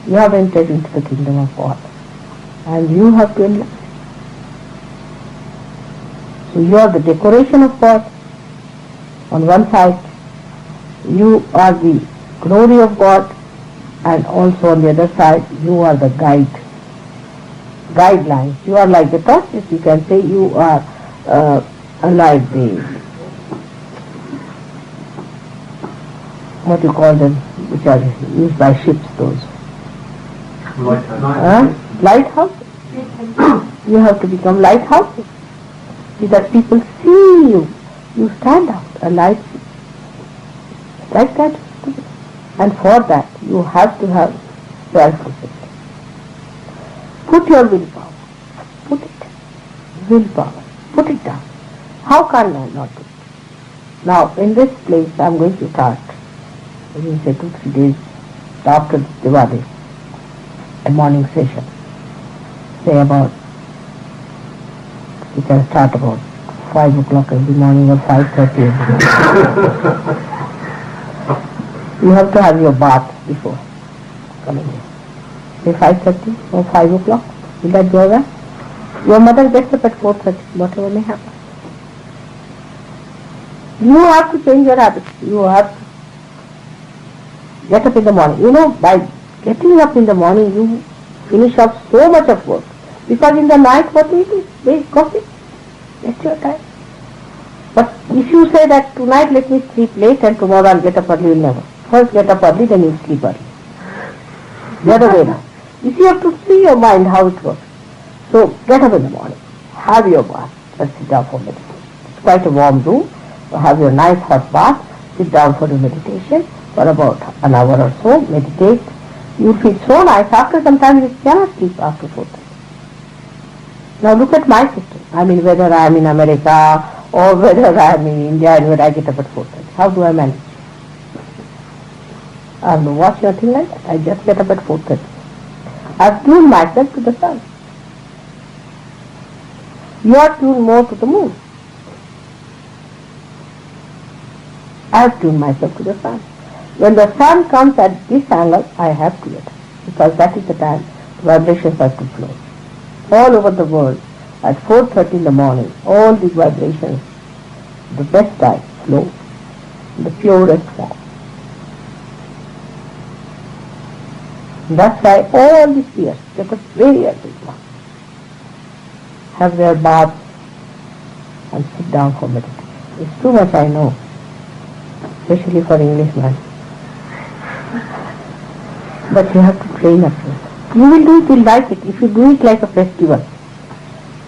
You have entered into the kingdom of God and you have to enlighten. So you are the decoration of God. On one side, you are the glory of God, and also on the other side, you are the guidelines. You are like the torches. You can say you are like the, what you call them, which are used by ships, those. Lighthouse. You have to become lighthouses, so that people see you. You stand out, a light, like that. And for that, you have to have self-discipline. Put your willpower. Put it. Willpower. Put it down. How can I not do it? Now, in this place, I am going to start, within say 2-3 days after Diwali, a morning session. Say about, we can start about 5 o'clock every morning or 5:30 every morning. You have to have your bath before coming here. Say 5:30 or 5 o'clock. Will that go well? Your mother gets up at 4:30, whatever may happen. You have to change your habits. You have to get up in the morning. You know, by getting up in the morning, you finish up so much of work. Because in the night, what do you do? Drink coffee. That's your time. But if you say that tonight let me sleep late and tomorrow I'll get up early, you'll never. First get up early, then you sleep early. The other way now. You see, you have to see your mind how it works. So get up in the morning, have your bath, and sit down for meditation. It's quite a warm room. So have your nice hot bath, sit down for the meditation for about an hour or so, meditate. You feel so nice. After some time you cannot sleep after 4:30. Now look at my system. I mean, whether I am in America or whether I am in India and whether I get up at 4:30. How do I manage? I have no watch, nothing like that. I just get up at 4:30. I have tuned myself to the sun. You are tuned more to the moon. I have tuned myself to the sun. When the sun comes at this angle, I have to get up, because that is the time the vibrations have to flow. All over the world, at 4:30 in the morning, all these vibrations, the best time, flow, in the purest form. That's why all these years, at a very early one, have their baths and sit down for meditation. It's too much, I know, especially for Englishmen. But you have to train up yourself. You will do it, you'll like it. If you do it like a festival.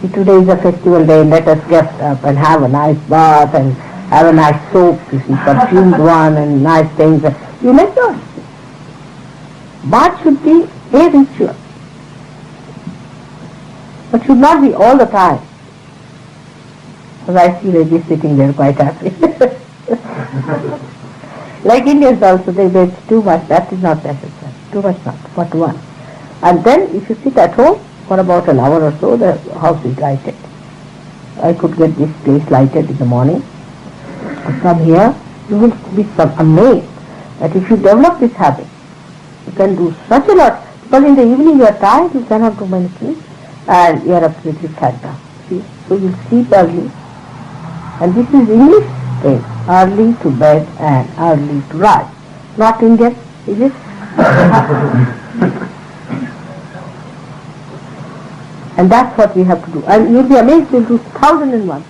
See, today is a festival day, let us get up and have a nice bath and have a nice soap, you see, perfumed one and nice things. You'll enjoy. Bath should be a ritual. But should not be all the time. Because I see ladies sitting there quite happy. Like Indians also, they it's too much, that is not necessary. Too much not, but one. And then if you sit at home for about an hour or so, the house is lighted. I could get this place lighted in the morning. From here, you will be amazed that if you develop this habit, you can do such a lot. Because in the evening you are tired, you cannot do many things, and you are absolutely flat down. See? So you sleep early. And this is English thing, early to bed and early to rise. Not Indian, is it? And that's what we have to do. And you'll be amazed, we'll do 1001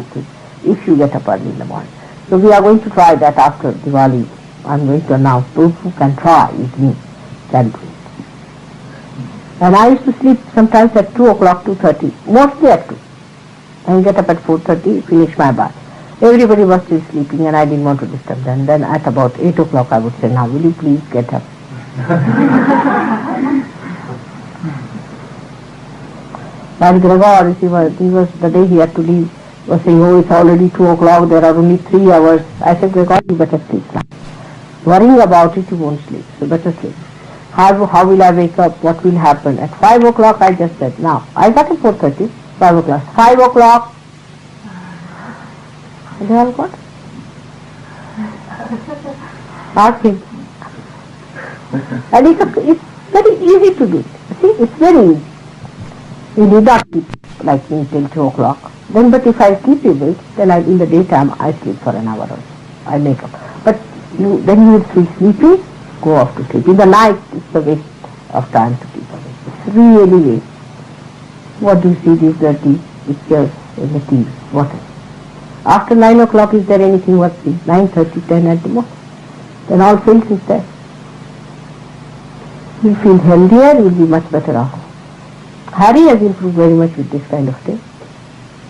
things if you get up early in the morning. So we are going to try that after Diwali. I'm going to announce those who can try with me can do it. And I used to sleep sometimes at 2 o'clock, 2:30, mostly at 2. And get up at 4:30, finish my bath. Everybody was still sleeping and I didn't want to disturb them. Then at about 8 o'clock I would say, now will you please get up? And Gregor, he was the day he had to leave, was saying, oh, it's already 2 o'clock, there are only 3 hours. I said, Gregor, you better sleep now. Worrying about it, you won't sleep, so better sleep. How will I wake up? What will happen? At 5 o'clock I just said, now, I got at 4:30, 5 o'clock. 5 o'clock. And they all got. Ask him. And it's very easy to do it. See, it's very easy. You need not keep like me till 2 o'clock. Then, but if I keep you late, then in the daytime I sleep for an hour or so. I make up. But then you will feel sleepy, go off to sleep. In the night, it's a waste of time to keep awake. It's really waste. What do you see these dirty pictures in the TV? What is it? After 9 o'clock, is there anything worth seeing? 9:30, 10 at the most. Then all filth is there. You'll feel healthier, you'll be much better off. Harry has improved very much with this kind of thing.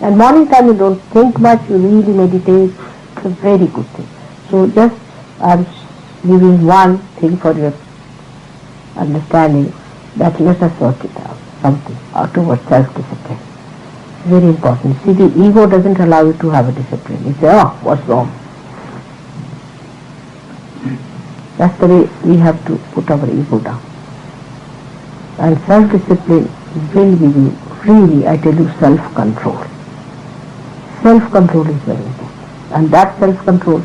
And morning time you don't think much, you really meditate. It's a very good thing. So just I'm giving one thing for your understanding, that let us work it out, something, or towards self-discipline. Very important. See, the ego doesn't allow you to have a discipline. You say, oh, what's wrong? That's the way we have to put our ego down. And self-discipline will give you, really, I tell you, self-control. Self-control is very important. And that self-control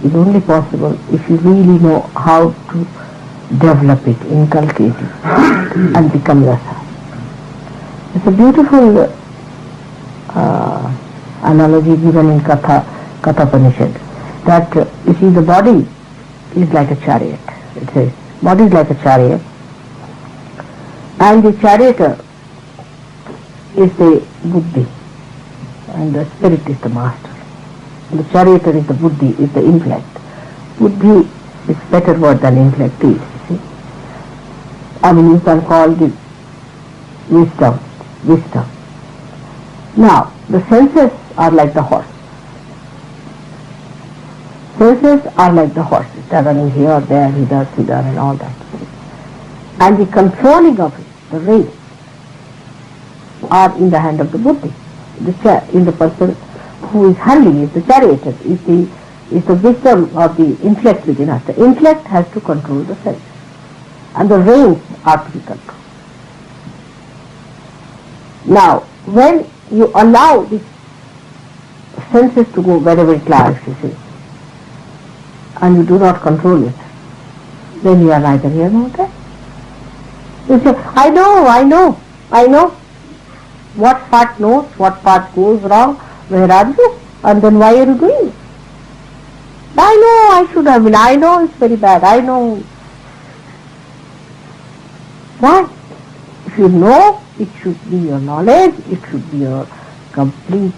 is only possible if you really know how to develop it, inculcate it, and become yourself. It's a beautiful analogy given in Katha that you see the body is like a chariot. It says, body is like a chariot, and the charioteer is the buddhi, and the spirit is the master. The charioteer is the buddhi, is the intellect. Buddhi is better word than intellect is, you see. I mean, you can call it wisdom. Now, the senses are like the horse. Senses are like the horses. They are running here, there, hither, and all that. And the controlling of it, the reins, are in the hand of the buddhi. In the person who is handling it, the charioteer, is the wisdom of the intellect within us. The intellect has to control the senses, and the reins are to be controlled. Now, when you allow the senses to go wherever it likes, you see, and you do not control it, then you are neither here nor there. You say, I know. What part knows, what part goes wrong, where are you? And then why are you doing it? I know I should have been, I know it's very bad, I know. Why? If you know, it should be your knowledge, it should be your complete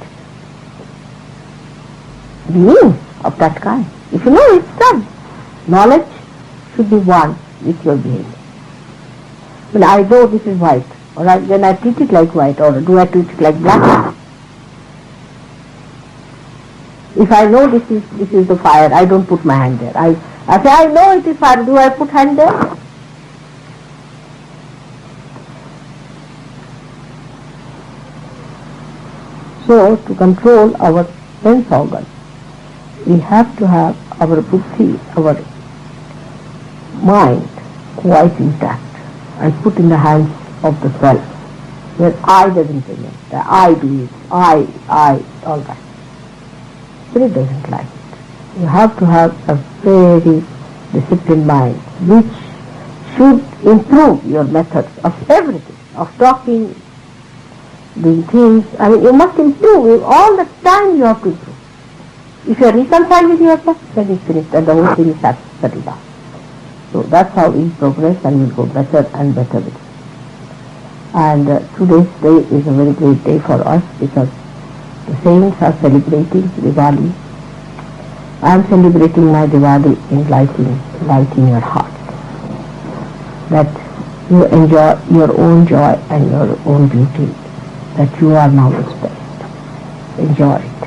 being of that kind. If you know, it's done. Knowledge should be one with your behavior. When I know this is white, alright, then I treat it like white, or do I treat it like black? If I know this is the fire, I don't put my hand there. I say, I know it is fire, do I put hand there? So, to control our sense organs, we have to have our buddhi, our mind quite intact and put in the hands of the self, where I doesn't remain, the I do it, I, all that. Spirit doesn't like it. You have to have a very disciplined mind, which should improve your methods of everything, of talking, doing things. I mean, you must improve. All the time you have to improve. If you are reconciled with yourself, then it's finished and the whole thing is settled down. So that's how we progress and we'll go better and better with it. And today's day is a very great day for us because the saints are celebrating Diwali. I am celebrating my Diwali in lighting your heart. That you enjoy your own joy and your own beauty, that you are now expressed. Enjoy it,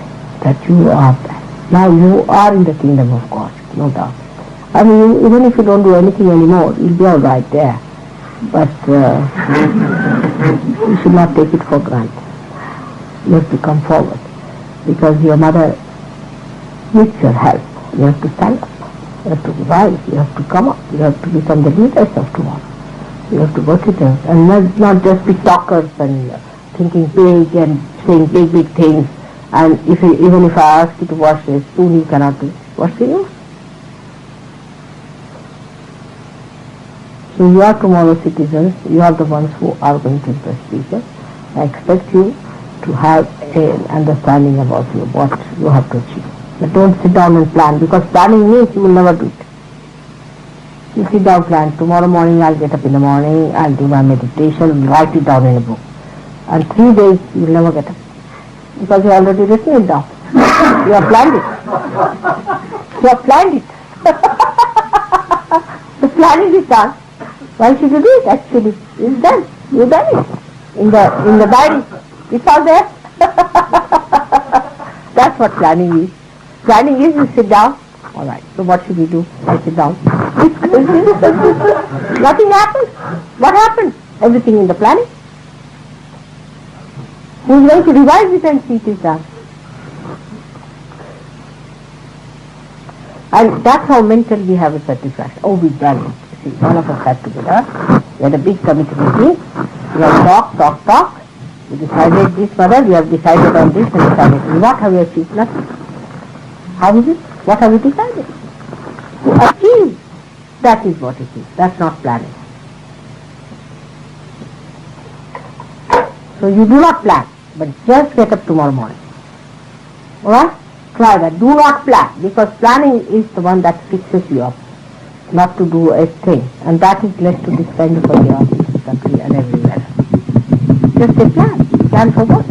that you are that. Now you are in the kingdom of God, no doubt. I mean, even if you don't do anything anymore, you'll be all right there. But you should not take it for granted. You have to come forward because your mother needs your help. You have to stand up. You have to rise. You have to come up. You have to become the leaders of tomorrow. You have to work it out and not just be talkers and thinking big and saying big things. And even if I ask you to wash a spoon, you cannot do it. What's the use? So you are tomorrow's citizens. You are the ones who are going to impress people. I expect you to have an understanding about what you have to achieve. But don't sit down and plan, because planning means you will never do it. You sit down, plan. Tomorrow morning I'll get up in the morning, I'll do my meditation, write it down in a book. And 3 days you will never get up. Because you have already written it down. You have planned it. You have planned it. The planning is done. Why should you do it actually? It's done. You've done it. In the diary. It's all there. That's what planning is. Planning is you sit down. Alright, so what should we do? I sit down. Nothing happened. What happened? Everything in the planning. Who's going to revise it and see it is done? And that's how mentally we have a satisfaction. Oh, we've done it. See, all of us sat together. We had a big committee meeting. We have talked. We decided this, mother, we have decided on this and decided. What have we achieved? Nothing. How is it? What have we decided? To achieve. That is what it is. That's not planning. So you do not plan, but just get up tomorrow morning. Alright? Try that. Do not plan, because planning is the one that fixes you up, not to do a thing. And that is led to this kind of chaos in this country and everywhere. Just a plan. Plan for what?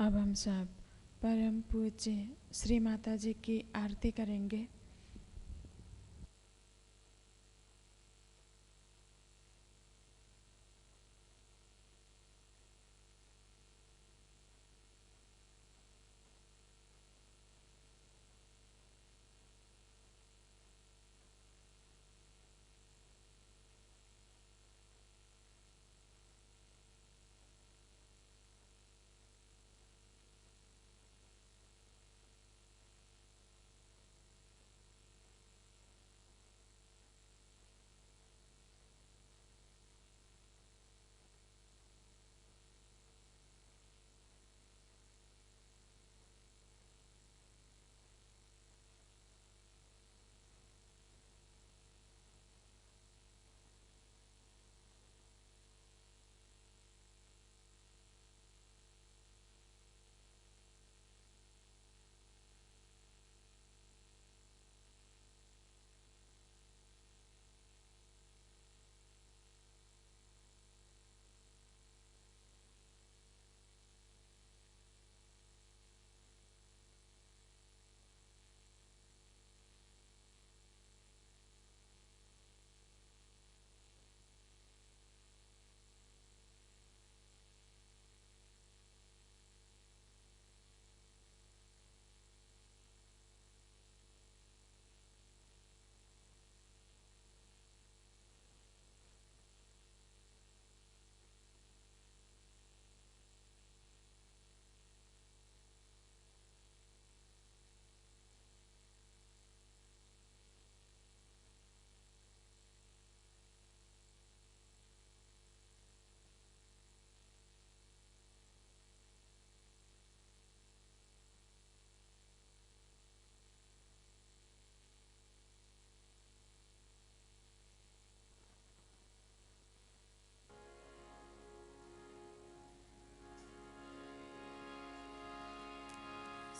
अब हम सब परम पूज्य श्री माता जी की आरती करेंगे।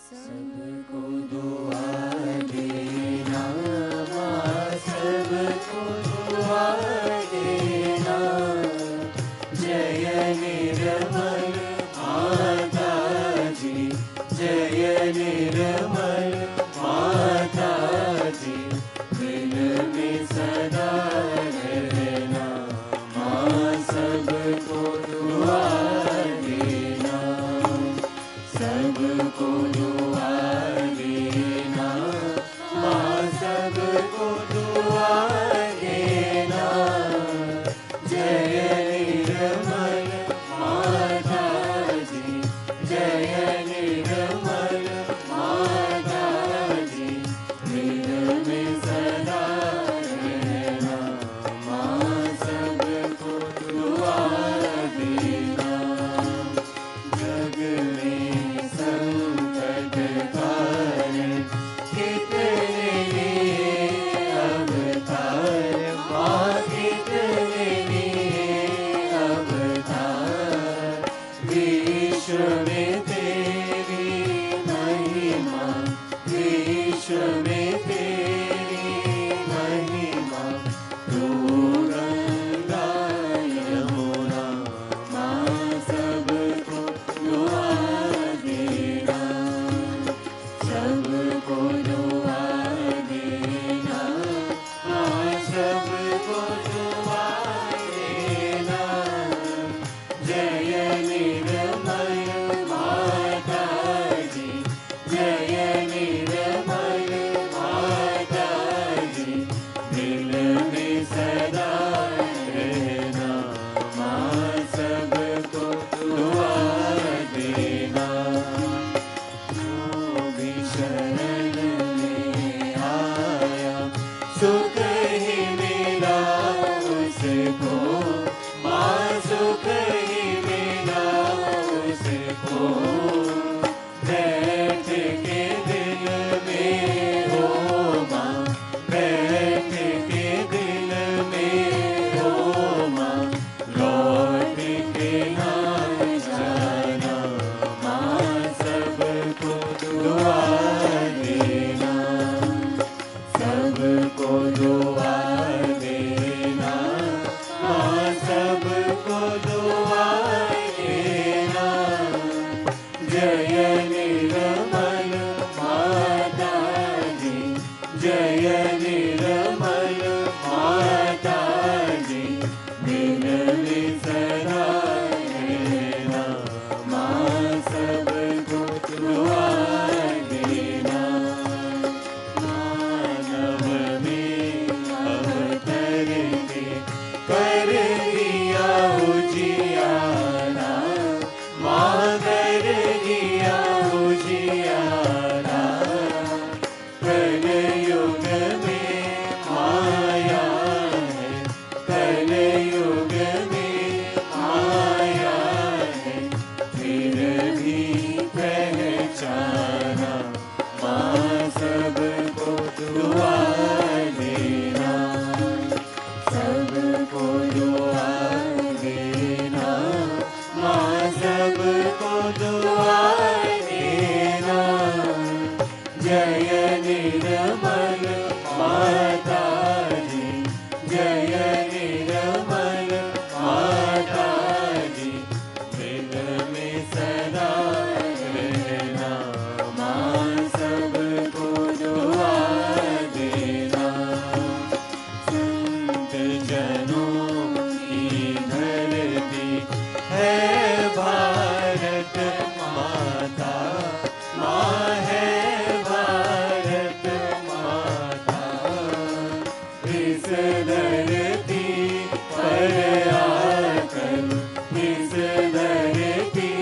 सबको दुआ देना, माँ सबको दुआ देना। जय निर्मल माता जी, जय निर्मल माता जी। दिल में सदा रहना, माँ सबको दुआ देना, सबको दुआ देना, माँ सबको दुआ देना। जय निर्मल माता जी, जय निर्मल माता जी। दिल में सदा रहना, माँ सबको दुआ देना। जग में संकट कारण कितने अवतार, माँ कितने अवतार। विश्व में तेरी महिमा, विश्व में तेरी महिमा। तू गंगा यमुना, माँ सबको दुआ देना, सबको दुआ देना, माँ सबको दुआ देना। जय निर्मल माता जी, जय निर्मल माता जी। दिल में सदा रहना, माँ सबको दुआ देना। जो भी शरण में आया, सुख ही मिला उसको, माँ सुख ही मिला उसको। बैठ के दिल में हो माँ, बैठ के दिल में हो माँ। लौट के ना जाना, माँ सबको दुआ देना, सबको दुआ देना, माँ सबको दुआ देना। जय जय निर्मल माता जी, दिल में सदा रहना, माँ सबको दुआ देना। मानव में अवतर के कर दिया उजियारा, माँ कर दिया उजियारा। कलयुग में माया है, कलयुग में माया है, फिर भी पहचाना, माँ सबको दुआ देना, सबको दुआ देना, माँ सबको दुआ देना। जय निर्मल माता जी, जय निर्मल माता जी, दिल में सदा रहना, माँ सबको दुआ देना। संत जनों की धरती है भारत माता, माँ है भारत माता। इस धरती पर आकर, इस धरती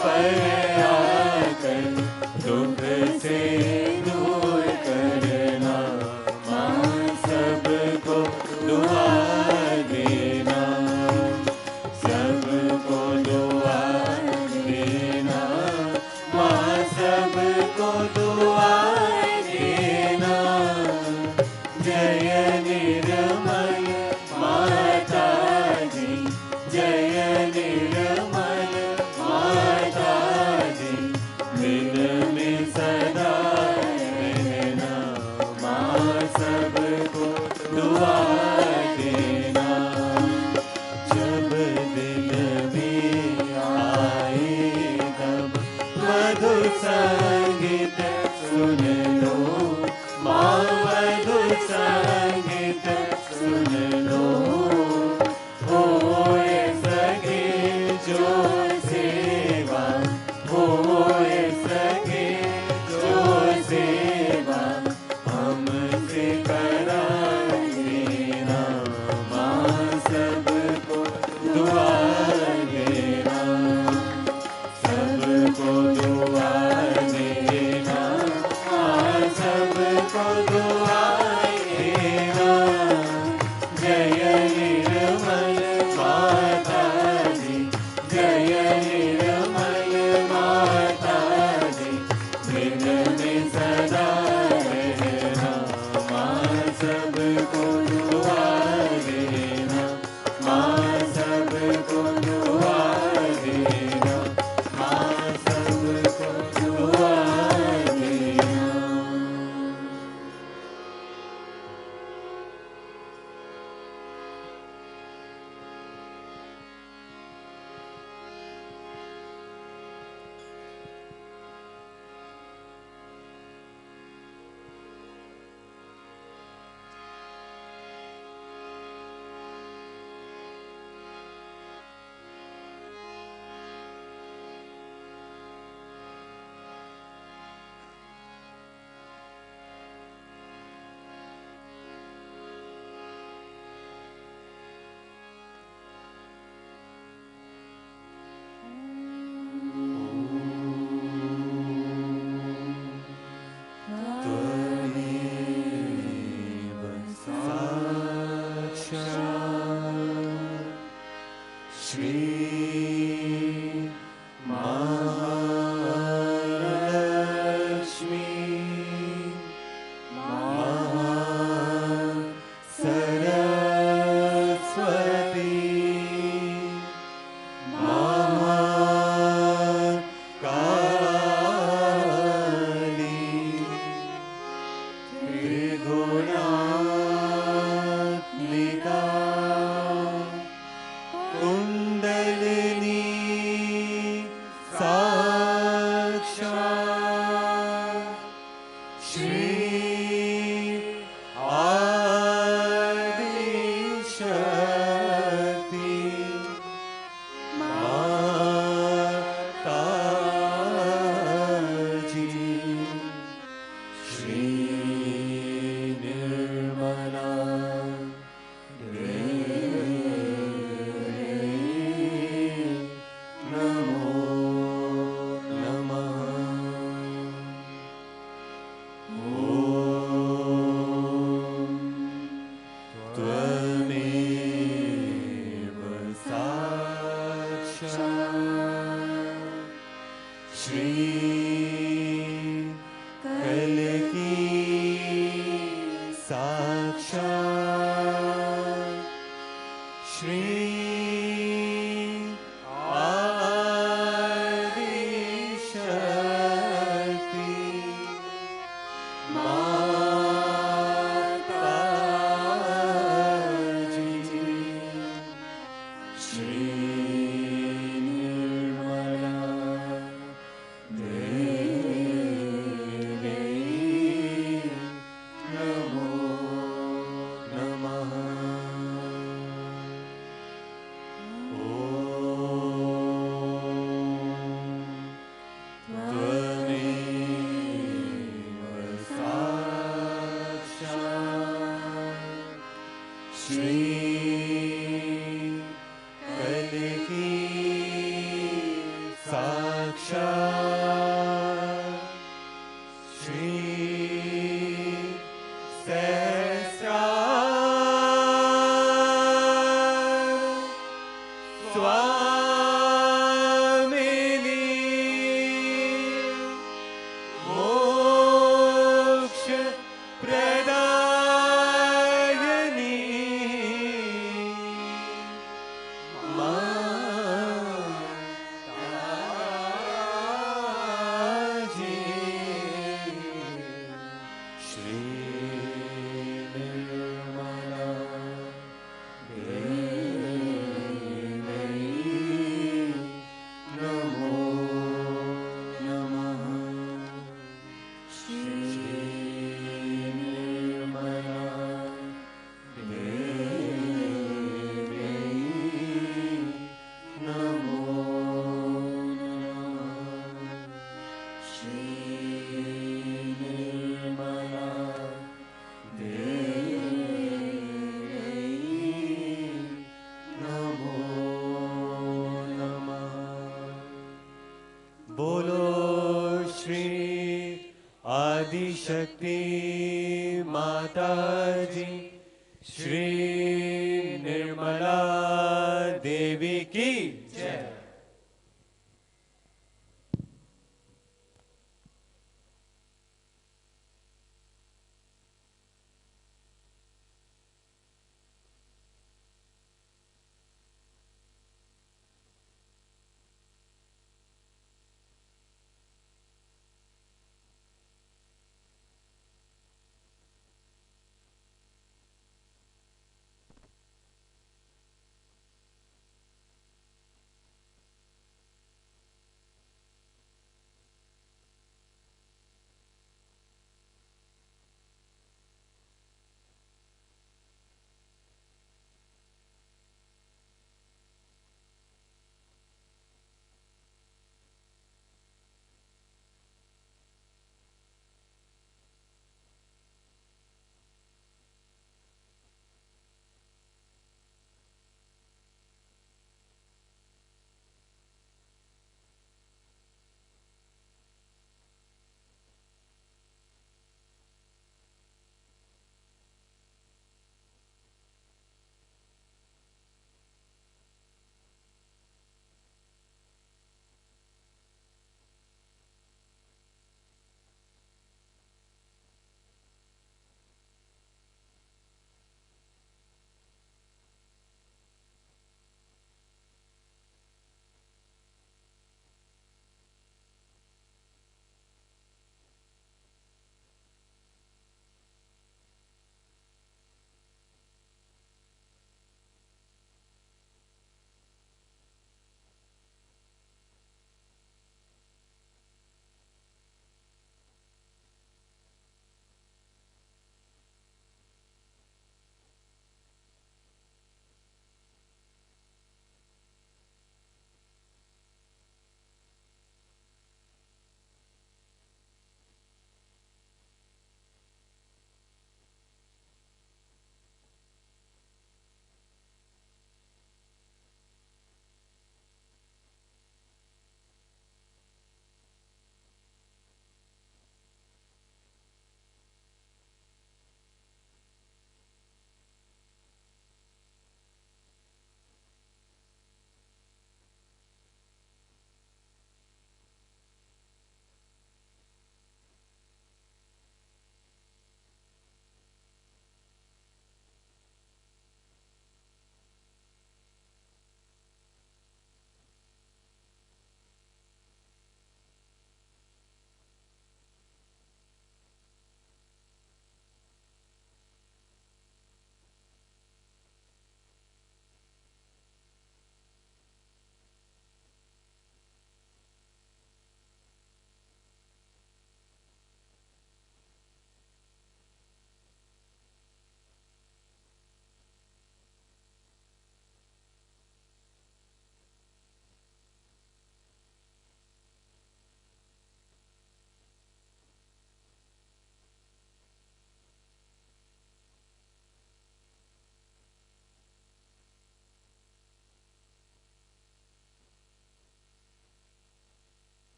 पर आकर, दुख से दूर करना, माँ सबको दुआ देना, सबको दुआ देना, माँ सबको दुआ देना। जय निर्मल माता जी, जय निर्मल माता जी, दिल में सदा रहना, माँ सबको दुआ देना। जब दिल में आए तब मधुर संगीत सुन लो, माँ मधुर संगीत सुन लो। होए सके जो सेवा, होए सके जो सेवा, हमसे करा देना, माँ सबको दुआ देना, सबको दुआ देना, माँ सबको दुआ देना। साक्षात् श्री आदि शक्ति माता जी श्री निर्मला देवी नमो नमः। त्वमेव साक्षात् श्री कलिकी साक्षात् श्री सहस्रार स्वामिनी मोक्ष प्रदायिनी माताजी श्री निर्मला देवी नमो नमः। श्री निर्मला देवी नमो नमः। श्री निर्मला देवी नमो नमः। बोलो श्री आदि शक्ति माता जी श्री निर्मला देवी की जय।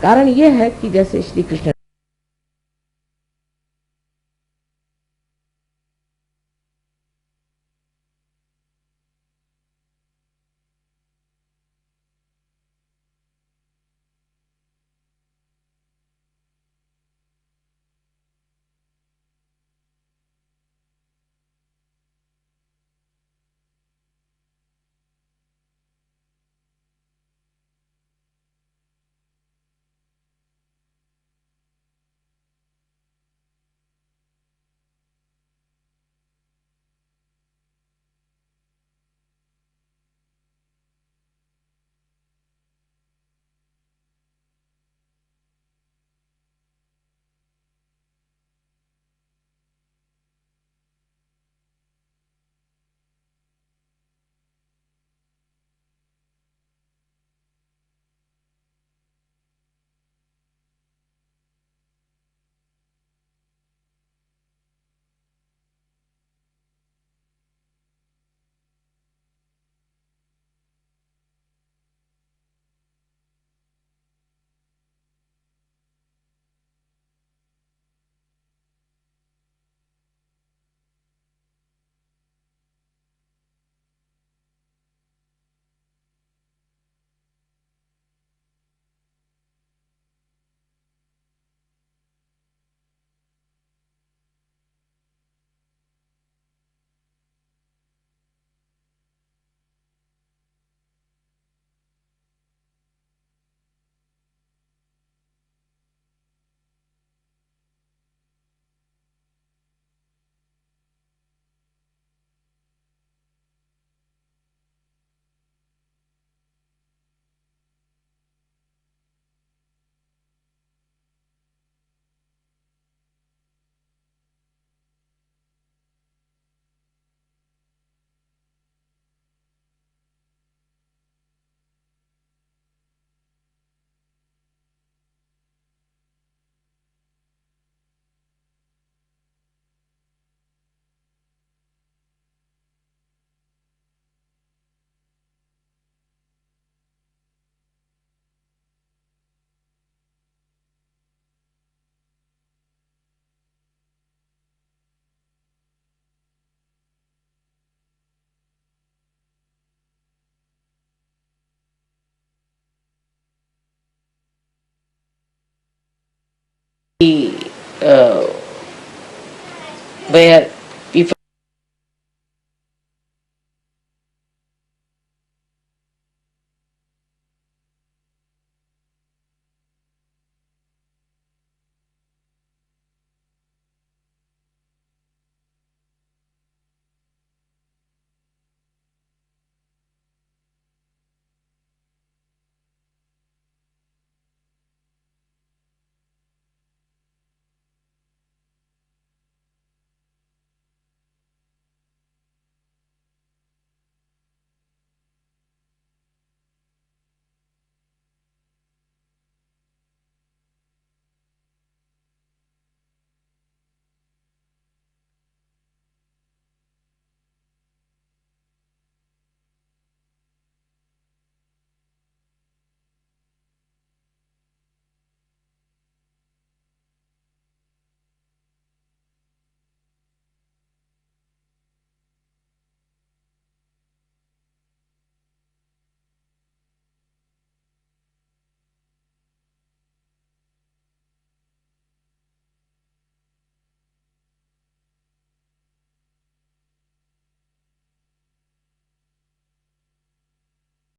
कारण ये है कि जैसे श्री कृष्ण uh, where